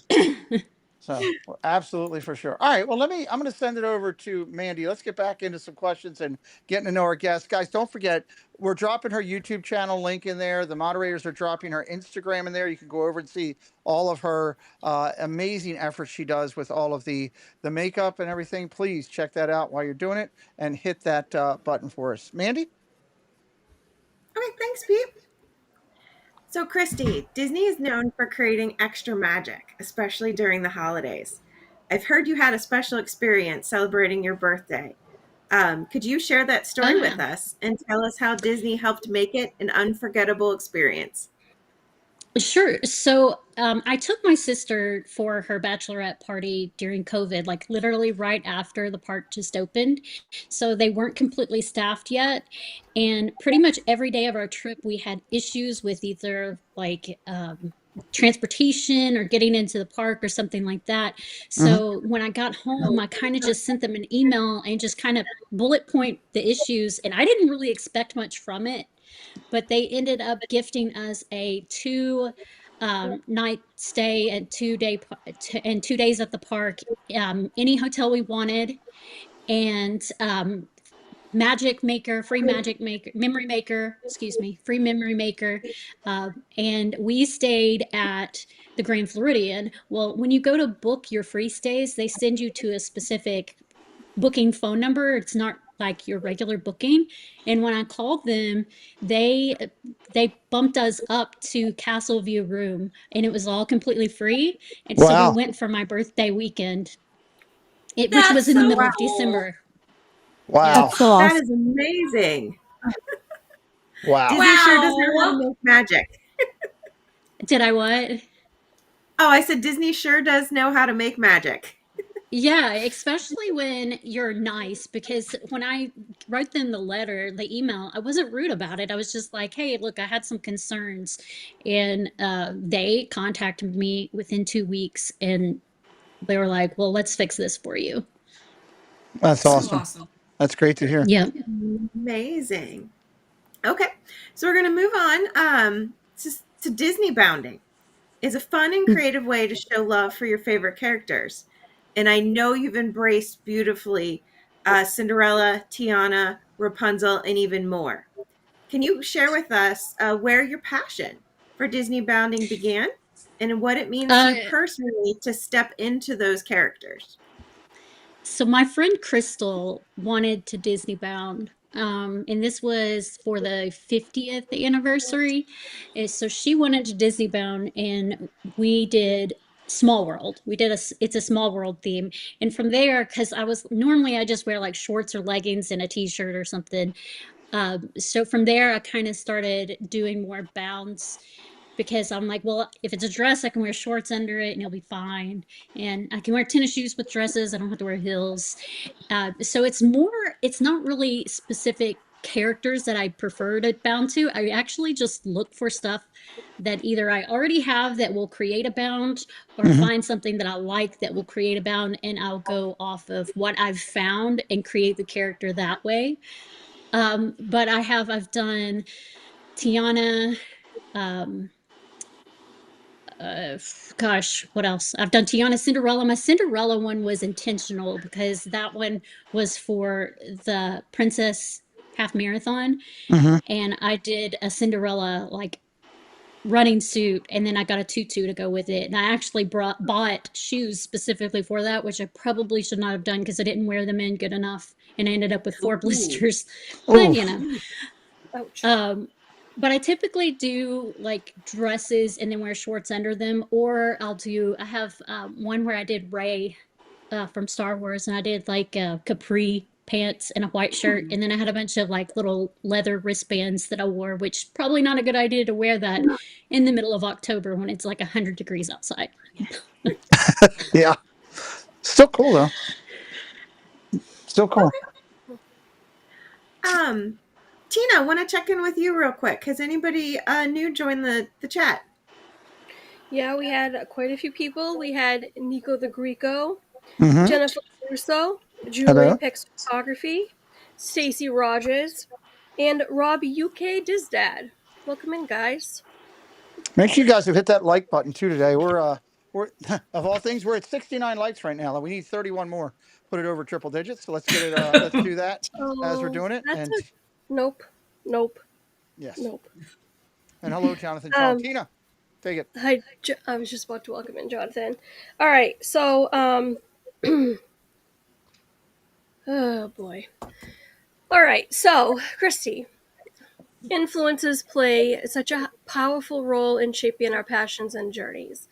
So absolutely for sure. All right. Well, I'm going to send it over to Mandy. Let's get back into some questions and getting to know our guests. Guys, don't forget, we're dropping her YouTube channel link in there. The moderators are dropping her Instagram in there. You can go over and see all of her amazing efforts she does with all of the makeup and everything. Please check that out while you're doing it and hit that button for us. Mandy? Okay, thanks, Pete. So, Christy, Disney is known for creating extra magic, especially during the holidays. I've heard you had a special experience celebrating your birthday. Could you share that story with us and tell us how Disney helped make it an unforgettable experience? Sure. So I took my sister for her bachelorette party during COVID, like literally right after the park just opened. So they weren't completely staffed yet. And pretty much every day of our trip, we had issues with either like transportation or getting into the park or something like that. So when I got home, I kind of just sent them an email and just kind of bullet point the issues. And I didn't really expect much from it, but they ended up gifting us a 2 night stay and 2 days at the park, any hotel we wanted, and free memory maker, and we stayed at the Grand Floridian. Well, when you go to book your free stays, they send you to a specific booking phone number. It's not like your regular booking. And when I called them, they bumped us up to Castle View room, and it was all completely free. And so we went for my birthday weekend, which was in the middle of December. Wow. That's so awesome. That is amazing. Wow. Disney sure does know how to make magic. Did I what? Oh, I said Disney sure does know how to make magic. Yeah, especially when you're nice, because when I wrote them the email, I wasn't rude about it. I was just like, hey, look, I had some concerns. And they contacted me within 2 weeks, and they were like, well, let's fix this for you. That's awesome. That's great to hear. Yeah. Amazing. Okay, so we're going to move on to Disney bounding. It's a fun and creative way to show love for your favorite characters. And I know you've embraced beautifully Cinderella, Tiana, Rapunzel, and even more. Can you share with us where your passion for Disney bounding began and what it means to you personally to step into those characters? So my friend Crystal wanted to Disney bound, and this was for the 50th anniversary. And so she wanted to Disney bound, and we did Small World. It's a Small World theme. And from there, because I just wear like shorts or leggings and a t-shirt or something. So from there, I kind of started doing more bounds, because I'm like, well, if it's a dress, I can wear shorts under it and it'll be fine. And I can wear tennis shoes with dresses. I don't have to wear heels. So it's not really specific characters that I prefer to bound to. I actually just look for stuff that either I already have that will create a bound, or find something that I like that will create a bound, and I'll go off of what I've found and create the character that way. But I've done Tiana, what else? I've done Tiana, Cinderella. My Cinderella one was intentional because that one was for the Princess Half Marathon. And I did a Cinderella like running suit, and then I got a tutu to go with it. And I actually bought shoes specifically for that, which I probably should not have done because I didn't wear them in good enough, and I ended up with 4 blisters. But Ouch. but I typically do like dresses and then wear shorts under them, or I have one where I did Rey from Star Wars, and I did like capri pants and a white shirt, and then I had a bunch of like little leather wristbands that I wore, which probably not a good idea to wear that in the middle of October when it's like 100 degrees outside. Yeah. Still cool though. Still cool. Tina, want to check in with you real quick. Has anybody new joined the chat? Yeah, we had quite a few people. We had Nico the Greco, Mhm. Jennifer Russo, Julie Hello. Picks Photography, Stacy Rogers, and Rob UK Dizdad. Welcome in, guys. Make sure you guys have hit that like button too today. We're we're of all things, we're at 69 likes right now. We need 31 more. Put it over triple digits. So let's get it. Let's do that as we're doing it. That's And nope. yes. Nope. And hello, Jonathan Chong. Um, Tina, take it. Hi, I was just about to welcome in Jonathan. All right, so oh boy. All right, so Christy, influences play such a powerful role in shaping our passions and journeys.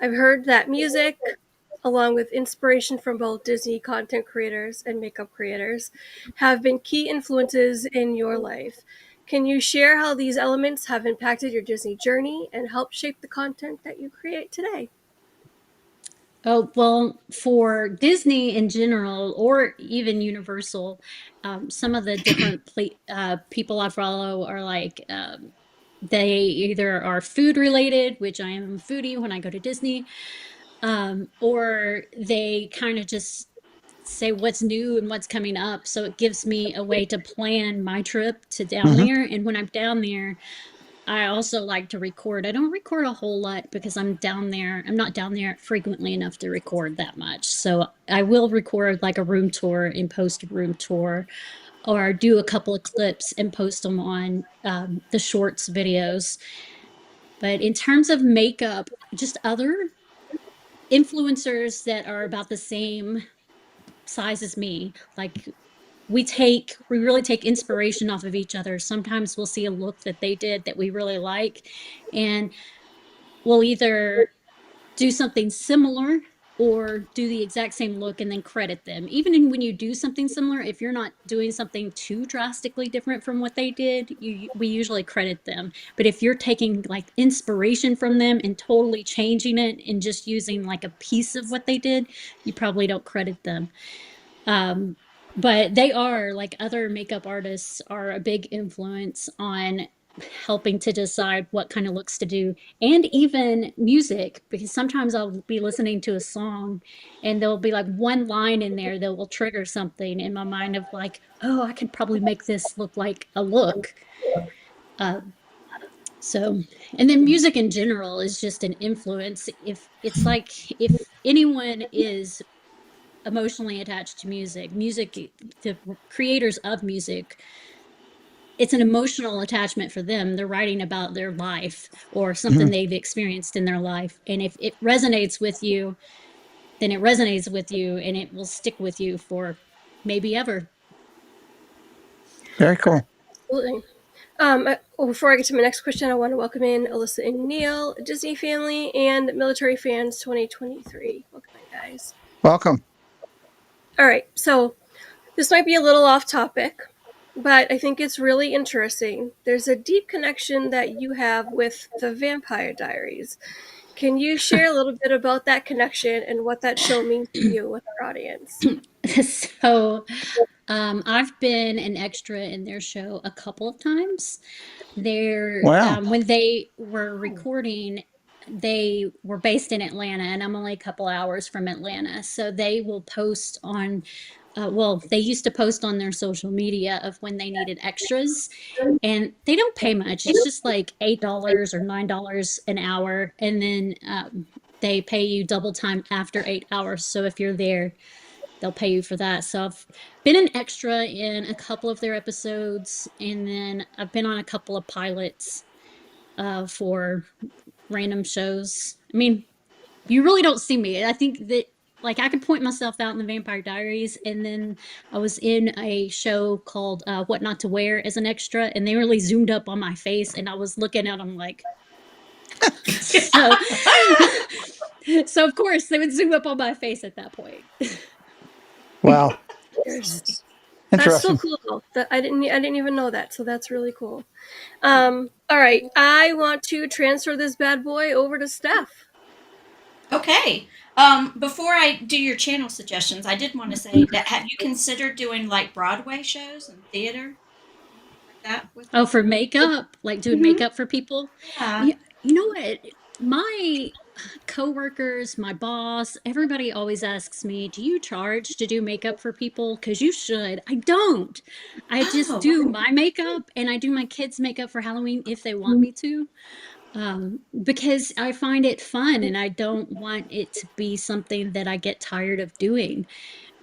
I've heard that music, along with inspiration from both Disney content creators and makeup creators, have been key influences in your life. Can you share how these elements have impacted your Disney journey and helped shape the content that you create today? Oh, well, for Disney in general, or even Universal, some of the different people I follow are like, they either are food related, which I am a foodie when I go to Disney, or they kind of just say what's new and what's coming up. So it gives me a way to plan my trip to down there. And when I'm down there, I also like to record. I don't record a whole lot because I'm down there. I'm not down there frequently enough to record that much. So I will record like a room tour and post a room tour, or do a couple of clips and post them on the shorts videos. But in terms of makeup, just other influencers that are about the same size as me, like we really take inspiration off of each other. Sometimes we'll see a look that they did that we really like, and we'll either do something similar or do the exact same look and then credit them. Even when you do something similar, if you're not doing something too drastically different from what they did, we usually credit them. But if you're taking like inspiration from them and totally changing it and just using like a piece of what they did, you probably don't credit them. But they are, like other makeup artists, are a big influence on helping to decide what kind of looks to do, and even music, because sometimes I'll be listening to a song and there'll be like one line in there that will trigger something in my mind of like, oh, I could probably make this look like a look. So, and then music in general is just an influence. If it's like, if anyone is emotionally attached to music, the creators of music, it's an emotional attachment for them. They're writing about their life or something they've experienced in their life. And if it resonates with you, then it resonates with you and it will stick with you for maybe ever. Very cool. Absolutely. Before I get to my next question, I want to welcome in Alyssa and Neil, Disney family, and Military Fans 2023. Welcome in, guys. Welcome. All right, so this might be a little off topic, but I think it's really interesting. There's a deep connection that you have with the Vampire Diaries. Can you share a little bit about that connection and what that show means to you with our audience? So, I've been an extra in their show a couple of times. Wow. When they were recording, they were based in Atlanta, and I'm only a couple hours from Atlanta. So they will post on, they used to post on their social media of when they needed extras, and they don't pay much. It's just like $8 or $9 an hour, and then they pay you double time after 8 hours. So if you're there, they'll pay you for that. So I've been an extra in a couple of their episodes, and then I've been on a couple of pilots for random shows. I mean, you really don't see me. I think that like I could point myself out in the Vampire Diaries, and then I was in a show called What Not to Wear as an extra, and they really zoomed up on my face, and I was looking at them like, so, so of course they would zoom up on my face at that point. Wow. That's so Interesting. cool. That I didn't even know that, so that's really cool. All right, I want to transfer this bad boy over to Steph. Okay. Before I do your channel suggestions, I did want to say that have you considered doing like Broadway shows and theater? Anything like that with Oh, for makeup, like doing makeup for people. Yeah. You know what? My coworkers, my boss, everybody always asks me, "Do you charge to do makeup for people? Because you should." I don't. I just do my makeup, and I do my kids' makeup for Halloween if they want me to. because I find it fun and I don't want it to be something that I get tired of doing.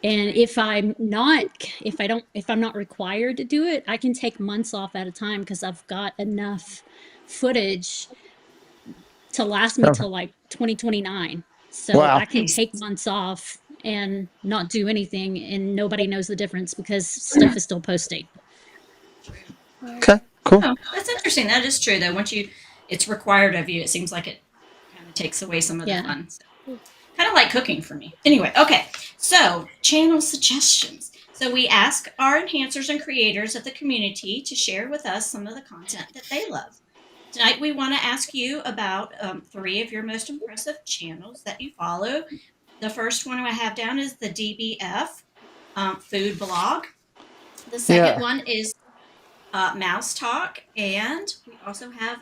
And if I'm not required to do it, I can take months off at a time because I've got enough footage to last me till like 2029. So Wow. I can take months off and not do anything and nobody knows the difference because stuff is still posting. Okay, cool. Oh, that's interesting. That is true, though. Once it's required of you, it seems like it kind of takes away some of the fun. So, kind of like cooking for me. Anyway, okay. So, channel suggestions. So, we ask our enhancers and creators of the community to share with us some of the content that they love. Tonight, we want to ask you about 3 of your most impressive channels that you follow. The first one I have down is the DBF food blog. The second one is Mouse Talk, and we also have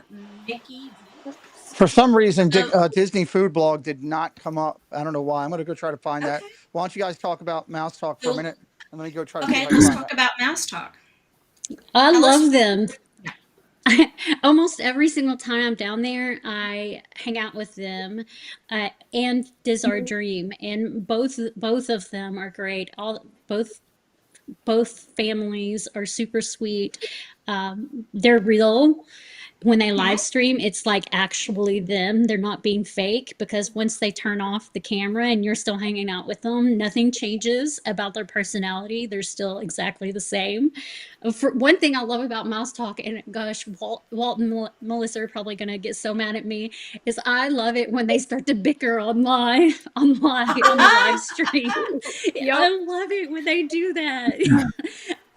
Mickey Views. For some reason, Disney Food Blog did not come up. I don't know why. I'm going to go try to find that. Why don't you guys talk about Mouse Talk for a minute, and let me go try to Okay, let's talk about Mouse Talk. I love them. Almost every single time I'm down there, I hang out with them, and Diz Our Dream, and both of them are great. Both families are super sweet. They're real. When they live stream, it's like actually them. They're not being fake, because once they turn off the camera and you're still hanging out with them, nothing changes about their personality. They're still exactly the same. For one thing I love about Mouse Talk, and gosh, Walt and Melissa are probably going to get so mad at me, is I love it when they start to bicker on the live stream. I love it when they do that.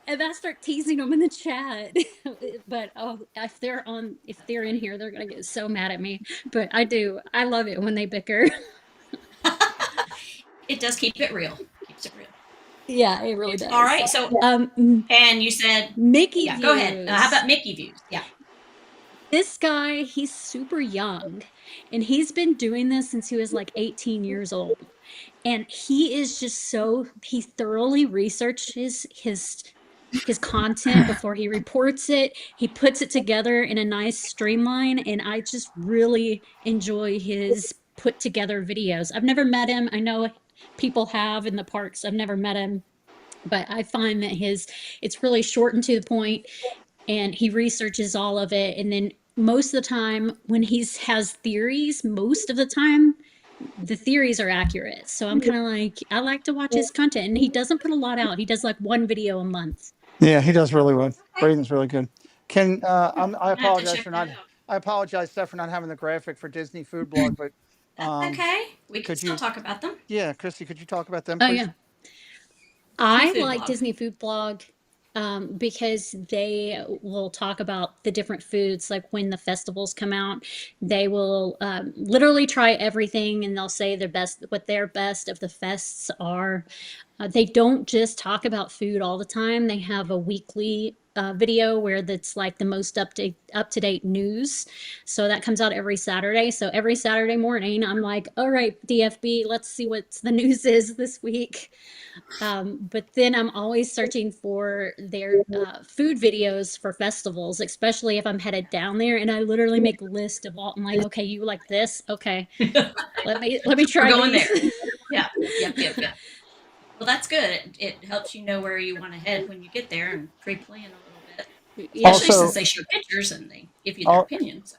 And I start teasing them in the chat. But if they're in here, they're gonna get so mad at me. But I love it when they bicker. It does keep it real. Keeps it real. Yeah, it really does. All right. So and you said Mickey Views. Go ahead. How about Mickey Views? Yeah. This guy, he's super young, and he's been doing this since he was like 18 years old. And he is just he thoroughly researches his content before he reports it. He puts it together in a nice streamline, and I just really enjoy his put together videos. I've never met him. I know people have in the parks. I've never met him, but I find that it's really short and to the point, and he researches all of it. And then most of the time when he has theories, most of the time the theories are accurate. So I'm kind of like, I like to watch his content, and he doesn't put a lot out. He does like 1 video a month. Yeah, he does really well. Braden's really good. I apologize, Steph, for not having the graphic for Disney Food Blog, but okay, we can still talk about them. Yeah, Christy, could you talk about them, please? Oh yeah, I like Disney Food Blog because they will talk about the different foods. Like when the festivals come out, they will literally try everything, and they'll say what their best of the fests are. They don't just talk about food all the time. They have a weekly video where that's like the most up to date news. So that comes out every Saturday. So every Saturday morning, I'm like, all right, DFB, let's see what the news is this week. But then I'm always searching for their food videos for festivals, especially if I'm headed down there. And I literally make a list of all. I'm like, okay, you like this? Okay, let me try. We're going there. Yeah. Well, that's good. It helps you know where you want to head when you get there and pre-plan a little bit. Especially since they show pictures and they give you their opinions.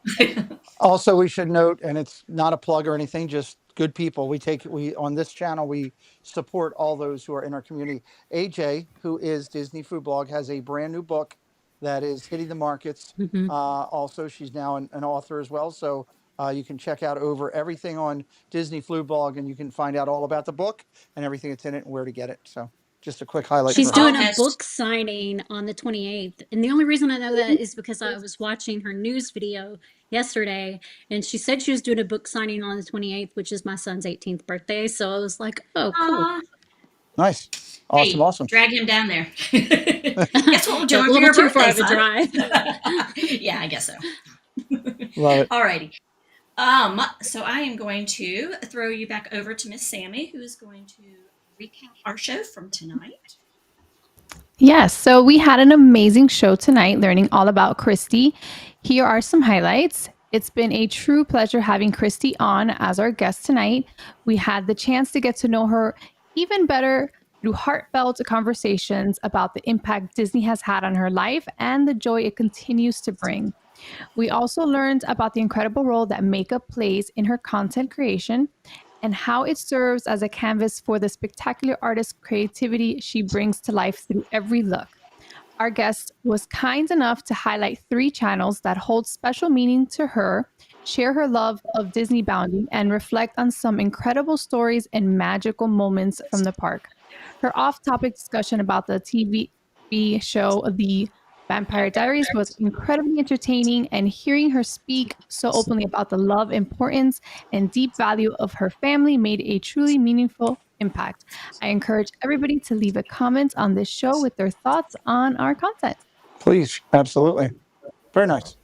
Also, we should note, and it's not a plug or anything, just good people. We on this channel, we support all those who are in our community. AJ, who is Disney Food Blog, has a brand new book that is hitting the markets. Mm-hmm. Also, she's now an author as well. So you can check out over everything on Disney Food Blog, and you can find out all about the book and everything that's in it and where to get it. So just a quick highlight. She's doing a book signing on the 28th. And the only reason I know that is because I was watching her news video yesterday, and she said she was doing a book signing on the 28th, which is my son's 18th birthday. So I was like, oh, cool. Nice. Awesome. Awesome. Drag him down there. Guess what we're doing for your too birthday, far of a drive. Yeah, I guess so. Love it. All righty. So I am going to throw you back over to Miss Sammy, who is going to recap our show from tonight. Yes, so we had an amazing show tonight, learning all about Christie. Here are some highlights. It's been a true pleasure having Christy on as our guest tonight. We had the chance to get to know her even better through heartfelt conversations about the impact Disney has had on her life and the joy it continues to bring. We also learned about the incredible role that makeup plays in her content creation and how it serves as a canvas for the spectacular artist creativity she brings to life through every look. Our guest was kind enough to highlight 3 channels that hold special meaning to her, share her love of Disney bounding, and reflect on some incredible stories and magical moments from the park. Her off topic discussion about the TV show The Vampire Diaries was incredibly entertaining, and hearing her speak so openly about the love, importance, and deep value of her family made a truly meaningful impact. I encourage everybody to leave a comment on this show with their thoughts on our content. Please, absolutely. Very nice.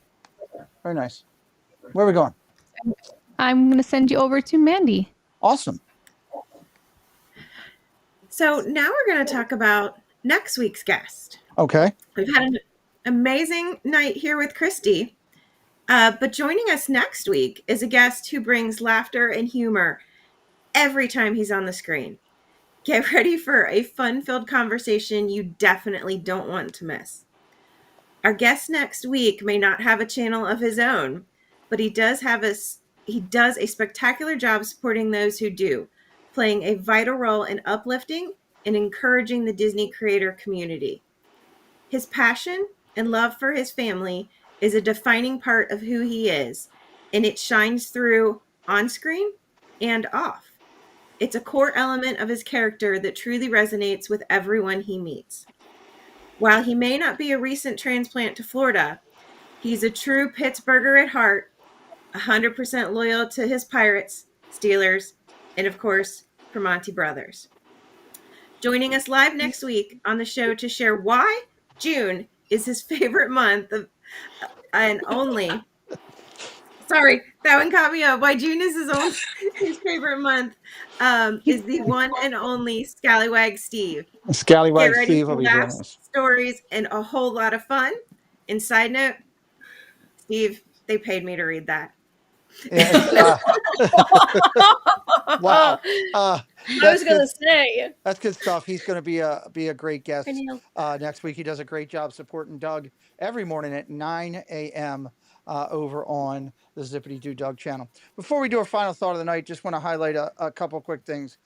Very nice. Where are we going? I'm going to send you over to Mandy. Awesome. So now we're going to talk about next week's guest. Okay. We've had an amazing night here with Christy, but joining us next week is a guest who brings laughter and humor every time he's on the screen. Get ready for a fun-filled conversation you definitely don't want to miss. Our guest next week may not have a channel of his own, but he does a spectacular job supporting those who do, playing a vital role in uplifting and encouraging the Disney creator community. His passion and love for his family is a defining part of who he is, and it shines through on screen and off. It's a core element of his character that truly resonates with everyone he meets. While he may not be a recent transplant to Florida, he's a true Pittsburgher at heart, 100% loyal to his Pirates, Steelers, and of course, Primanti Brothers. Joining us live next week on the show to share why June is his favorite month and only. Sorry, that one caught me up. Why June is his favorite month is the one and only Scallywag Steve. Scallywag Get ready Steve for will be joining laughs, us. stories, and a whole lot of fun. And side note, Steve, they paid me to read that. Yeah, wow. I was going to say. That's good stuff. He's going to be a great guest I know. next week. He does a great job supporting Doug every morning at 9 a.m. Over on the Zippity Doo Doug channel. Before we do our final thought of the night, just want to highlight a couple quick things.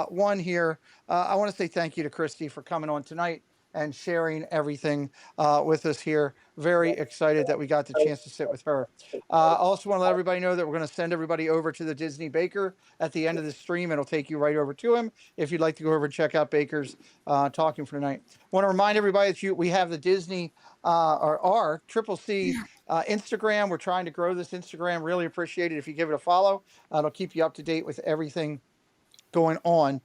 One here, I want to say thank you to Christy for coming on tonight and sharing everything with us here. Very excited that we got the chance to sit with her. Also want to let everybody know that we're going to send everybody over to the Disney Baker at the end of the stream. It'll take you right over to him if you'd like to go over and check out Baker's talking for tonight. Want to remind everybody that we have the Disney or our Triple C Instagram. We're trying to grow this Instagram. Really appreciate it if you give it a follow. It'll keep you up to date with everything going on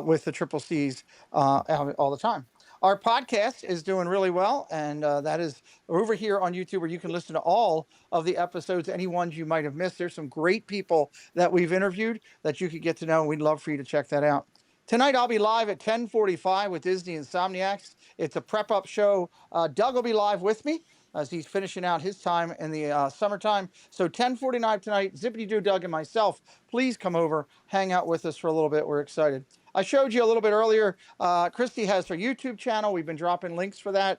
with the Triple C's all the time. Our podcast is doing really well, and that is over here on YouTube, where you can listen to all of the episodes, any ones you might have missed. There's some great people that we've interviewed that you could get to know, and we'd love for you to check that out. Tonight, I'll be live at 10:45 with Disney Insomniacs. It's a prep-up show. Doug will be live with me as he's finishing out his time in the summertime. So 10:49 tonight, Zippity Doo Doug and myself, please come over, hang out with us for a little bit. We're excited. I showed you a little bit earlier, Christy has her YouTube channel. We've been dropping links for that.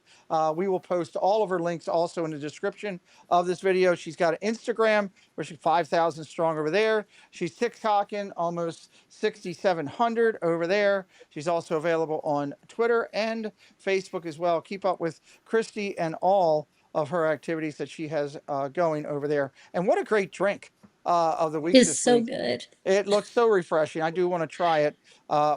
We will post all of her links also in the description of this video. She's got an Instagram where she's 5,000 strong over there. She's TikToking almost 6,700 over there. She's also available on Twitter and Facebook as well. Keep up with Christy and all of her activities that she has going over there. And what a great drink of the week. It's so good. It looks so refreshing. I do want to try it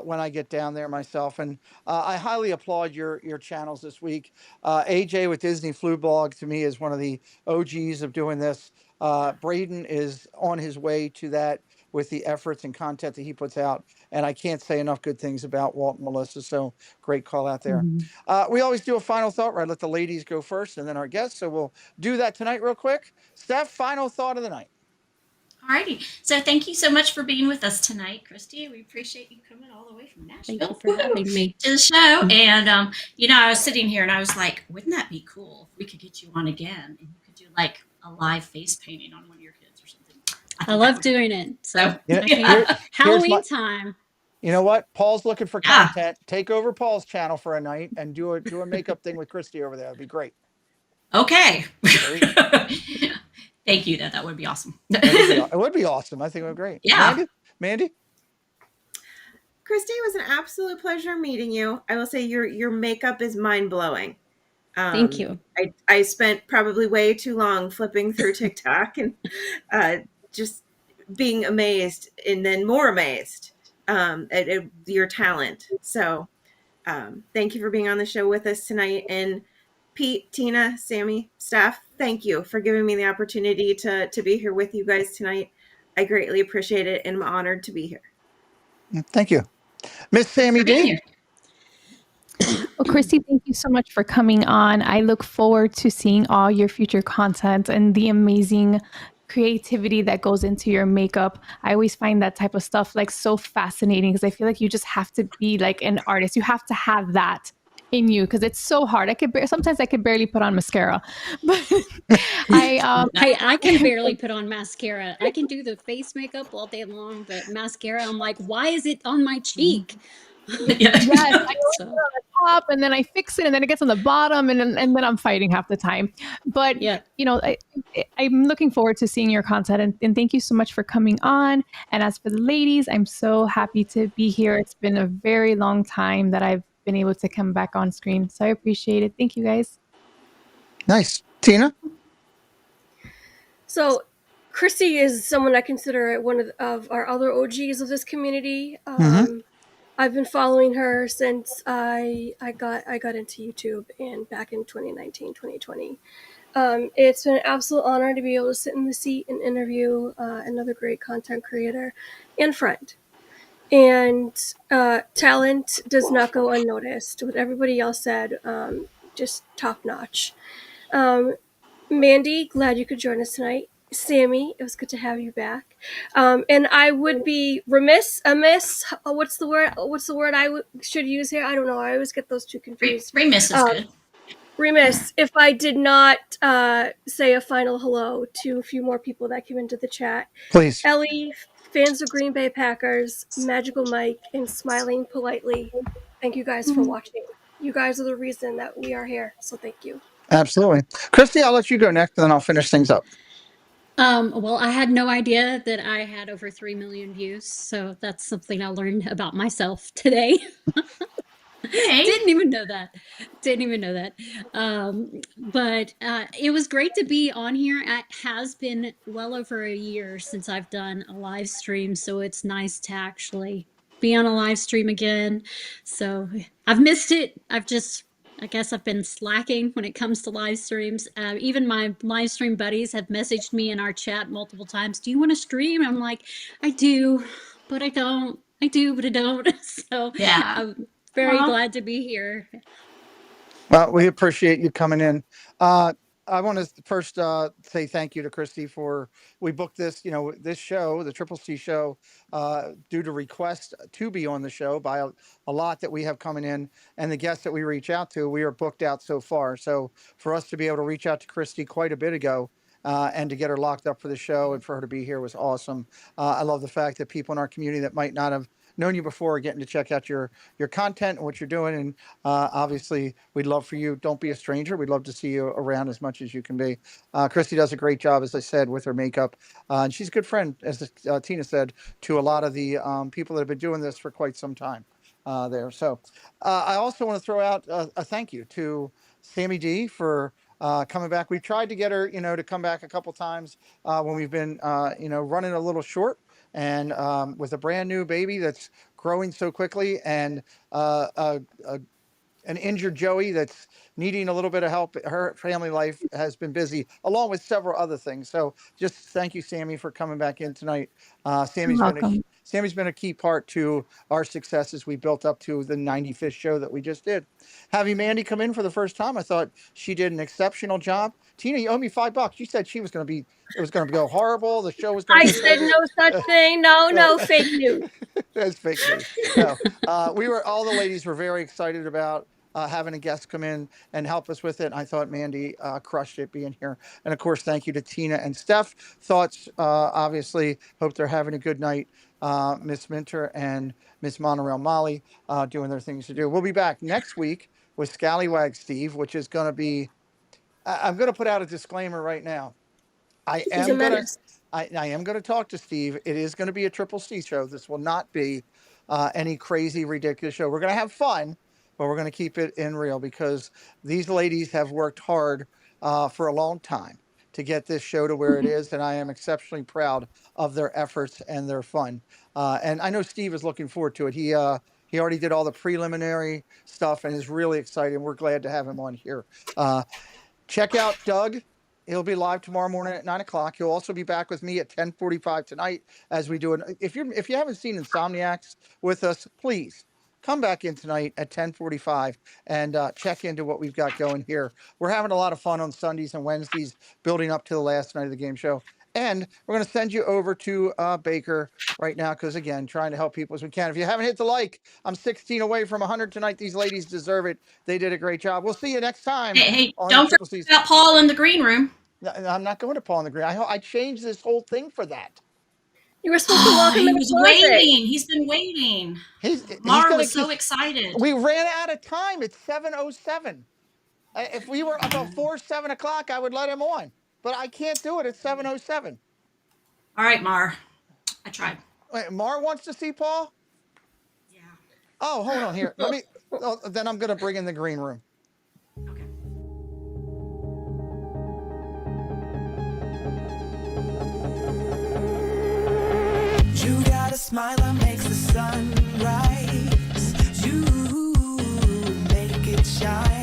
when I get down there myself. And I highly applaud your channels this week. AJ with Disney Flu Blog, to me, is one of the OGs of doing this. Braden is on his way to that with the efforts and content that he puts out. And I can't say enough good things about Walt and Melissa. So great call out there. We always do a final thought, right? Let the ladies go first and then our guests. So we'll do that tonight real quick. Steph, final thought of the night. Alrighty. So thank you so much for being with us tonight, Christy. We appreciate you coming all the way from Nashville. Thank you for having me to the show. And I was sitting here and I was like, wouldn't that be cool if we could get you on again and you could do like a live face painting on one of your kids or something. I love doing it. So Halloween time. You know what? Paul's looking for Yeah. content. Take over Paul's channel for a night and do a makeup thing with Christy over there. That'd be great. Okay. Thank you. That would be awesome. It would be awesome. I think it would be great. Yeah. Mandy? Christy, it was an absolute pleasure meeting you. I will say your makeup is mind-blowing. Thank you. I spent probably way too long flipping through TikTok and just being amazed and then more amazed at your talent. So thank you for being on the show with us tonight. And Pete, Tina, Sammy, Steph, thank you for giving me the opportunity to be here with you guys tonight. I greatly appreciate it and I'm honored to be here. Thank you. Miss Sammy D. Well, Christy, thank you so much for coming on. I look forward to seeing all your future content and the amazing creativity that goes into your makeup. I always find that type of stuff like so fascinating because I feel like you just have to be like an artist. You have to have that in you because it's so hard. Sometimes I could barely put on mascara, but I can barely put on mascara. I can do the face makeup all day long, but mascara, I'm like, why is it on my cheek? Yes, I go on the top and then I fix it and then it gets on the bottom and then I'm fighting half the time. But I'm looking forward to seeing your content and thank you so much for coming on. And as for the ladies, I'm so happy to be here. It's been a very long time that I've been able to come back on screen. So I appreciate it. Thank you guys. Nice. Tina? So Christy is someone I consider one of our other OGs of this community. I've been following her since I got into YouTube and back in 2019, 2020. It's been an absolute honor to be able to sit in the seat and interview another great content creator and friend. And talent does not go unnoticed. What everybody else said, just top notch. Mandy, glad you could join us tonight. Sammy, it was good to have you back. And I would be amiss. What's the word I should use here? I don't know. I always get those two confused. Remiss is good. Remiss if I did not say a final hello to a few more people that came into the chat. Please. Ellie, fans of Green Bay Packers, Magical Mike, and Smiling Politely. Thank you guys for watching. You guys are the reason that we are here. So thank you. Absolutely. Christy, I'll let you go next and then I'll finish things up. Well, I had no idea that I had over 3 million views, so that's something I learned about myself today. Didn't even know that. But it was great to be on here. It has been well over a year since I've done a live stream, so it's nice to actually be on a live stream again. So I've missed it. I guess I've been slacking when it comes to live streams. Even my live stream buddies have messaged me in our chat multiple times. Do you want to stream? I'm like, I do, but I don't. I do, but I don't. So yeah, I'm very glad to be here. Well, we appreciate you coming in. I want to first say thank you to Christy we booked this, this show, the Triple C show, due to request to be on the show by a lot that we have coming in and the guests that we reach out to, we are booked out so far. So for us to be able to reach out to Christy quite a bit ago and to get her locked up for the show and for her to be here was awesome. I love the fact that people in our community that might not have known you before are getting to check out your content and what you're doing. And obviously, we'd love for you. Don't be a stranger. We'd love to see you around as much as you can be. Christy does a great job, as I said, with her makeup. And she's a good friend, as Tina said, to a lot of the people that have been doing this for quite some time there. So I also want to throw out a thank you to Sammy D for coming back. We've tried to get her, to come back a couple times when we've been, running a little short. And with a brand new baby that's growing so quickly and an injured Joey that's needing a little bit of help, her family life has been busy, along with several other things. So just thank you, Sammy, for coming back in tonight. Sammy's been a key part to our success as we built up to the 95th show that we just did. Having Mandy come in for the first time, I thought she did an exceptional job. Tina, you owe me $5. You said it was going to go horrible. The show was going to I said no such thing. No, fake news. That's fake news. No, all the ladies were very excited about having a guest come in and help us with it. I thought Mandy crushed it being here. And of course, thank you to Tina and Steph. Thoughts, obviously, hope they're having a good night. Miss Minter and Miss Monorail Mollie doing their things to do. We'll be back next week with Scallywag Steve, which is going to be, I'm going to put out a disclaimer right now. I He's a am gonna menace. I am gonna talk to Steve. It is gonna be a Triple C show. This will not be any crazy, ridiculous show. We're gonna have fun, but we're gonna keep it in real because these ladies have worked hard for a long time to get this show to where it is, and I am exceptionally proud of their efforts and their fun. And I know Steve is looking forward to it. He already did all the preliminary stuff and is really excited. We're glad to have him on here. Check out Doug. He'll be live tomorrow morning at 9 o'clock. He'll also be back with me at 10:45 tonight as we do it. If you haven't seen Insomniacs with us, please come back in tonight at 10:45 and check into what we've got going here. We're having a lot of fun on Sundays and Wednesdays, building up to the last night of the game show. And we're going to send you over to Baker right now because, again, trying to help people as we can. If you haven't hit the like, I'm 16 away from 100 tonight. These ladies deserve it. They did a great job. We'll see you next time. Hey, on don't Triple forget C's. about Paul in the green room. I'm not going to Paul in the Green. I changed this whole thing for that. You were supposed to lock him He in the was closet. waiting. He's been waiting. He's Mara gonna was so excited. We ran out of time. It's 7:07. If we were about 7 o'clock, I would let him on. But I can't do it at 7:07. All right, Mar. I tried. Wait, Mar wants to see Paul? Yeah. Oh, hold on here. Let me. Oh, then I'm going to bring in the green room. Okay. You got a smile that makes the sun rise. You make it shine.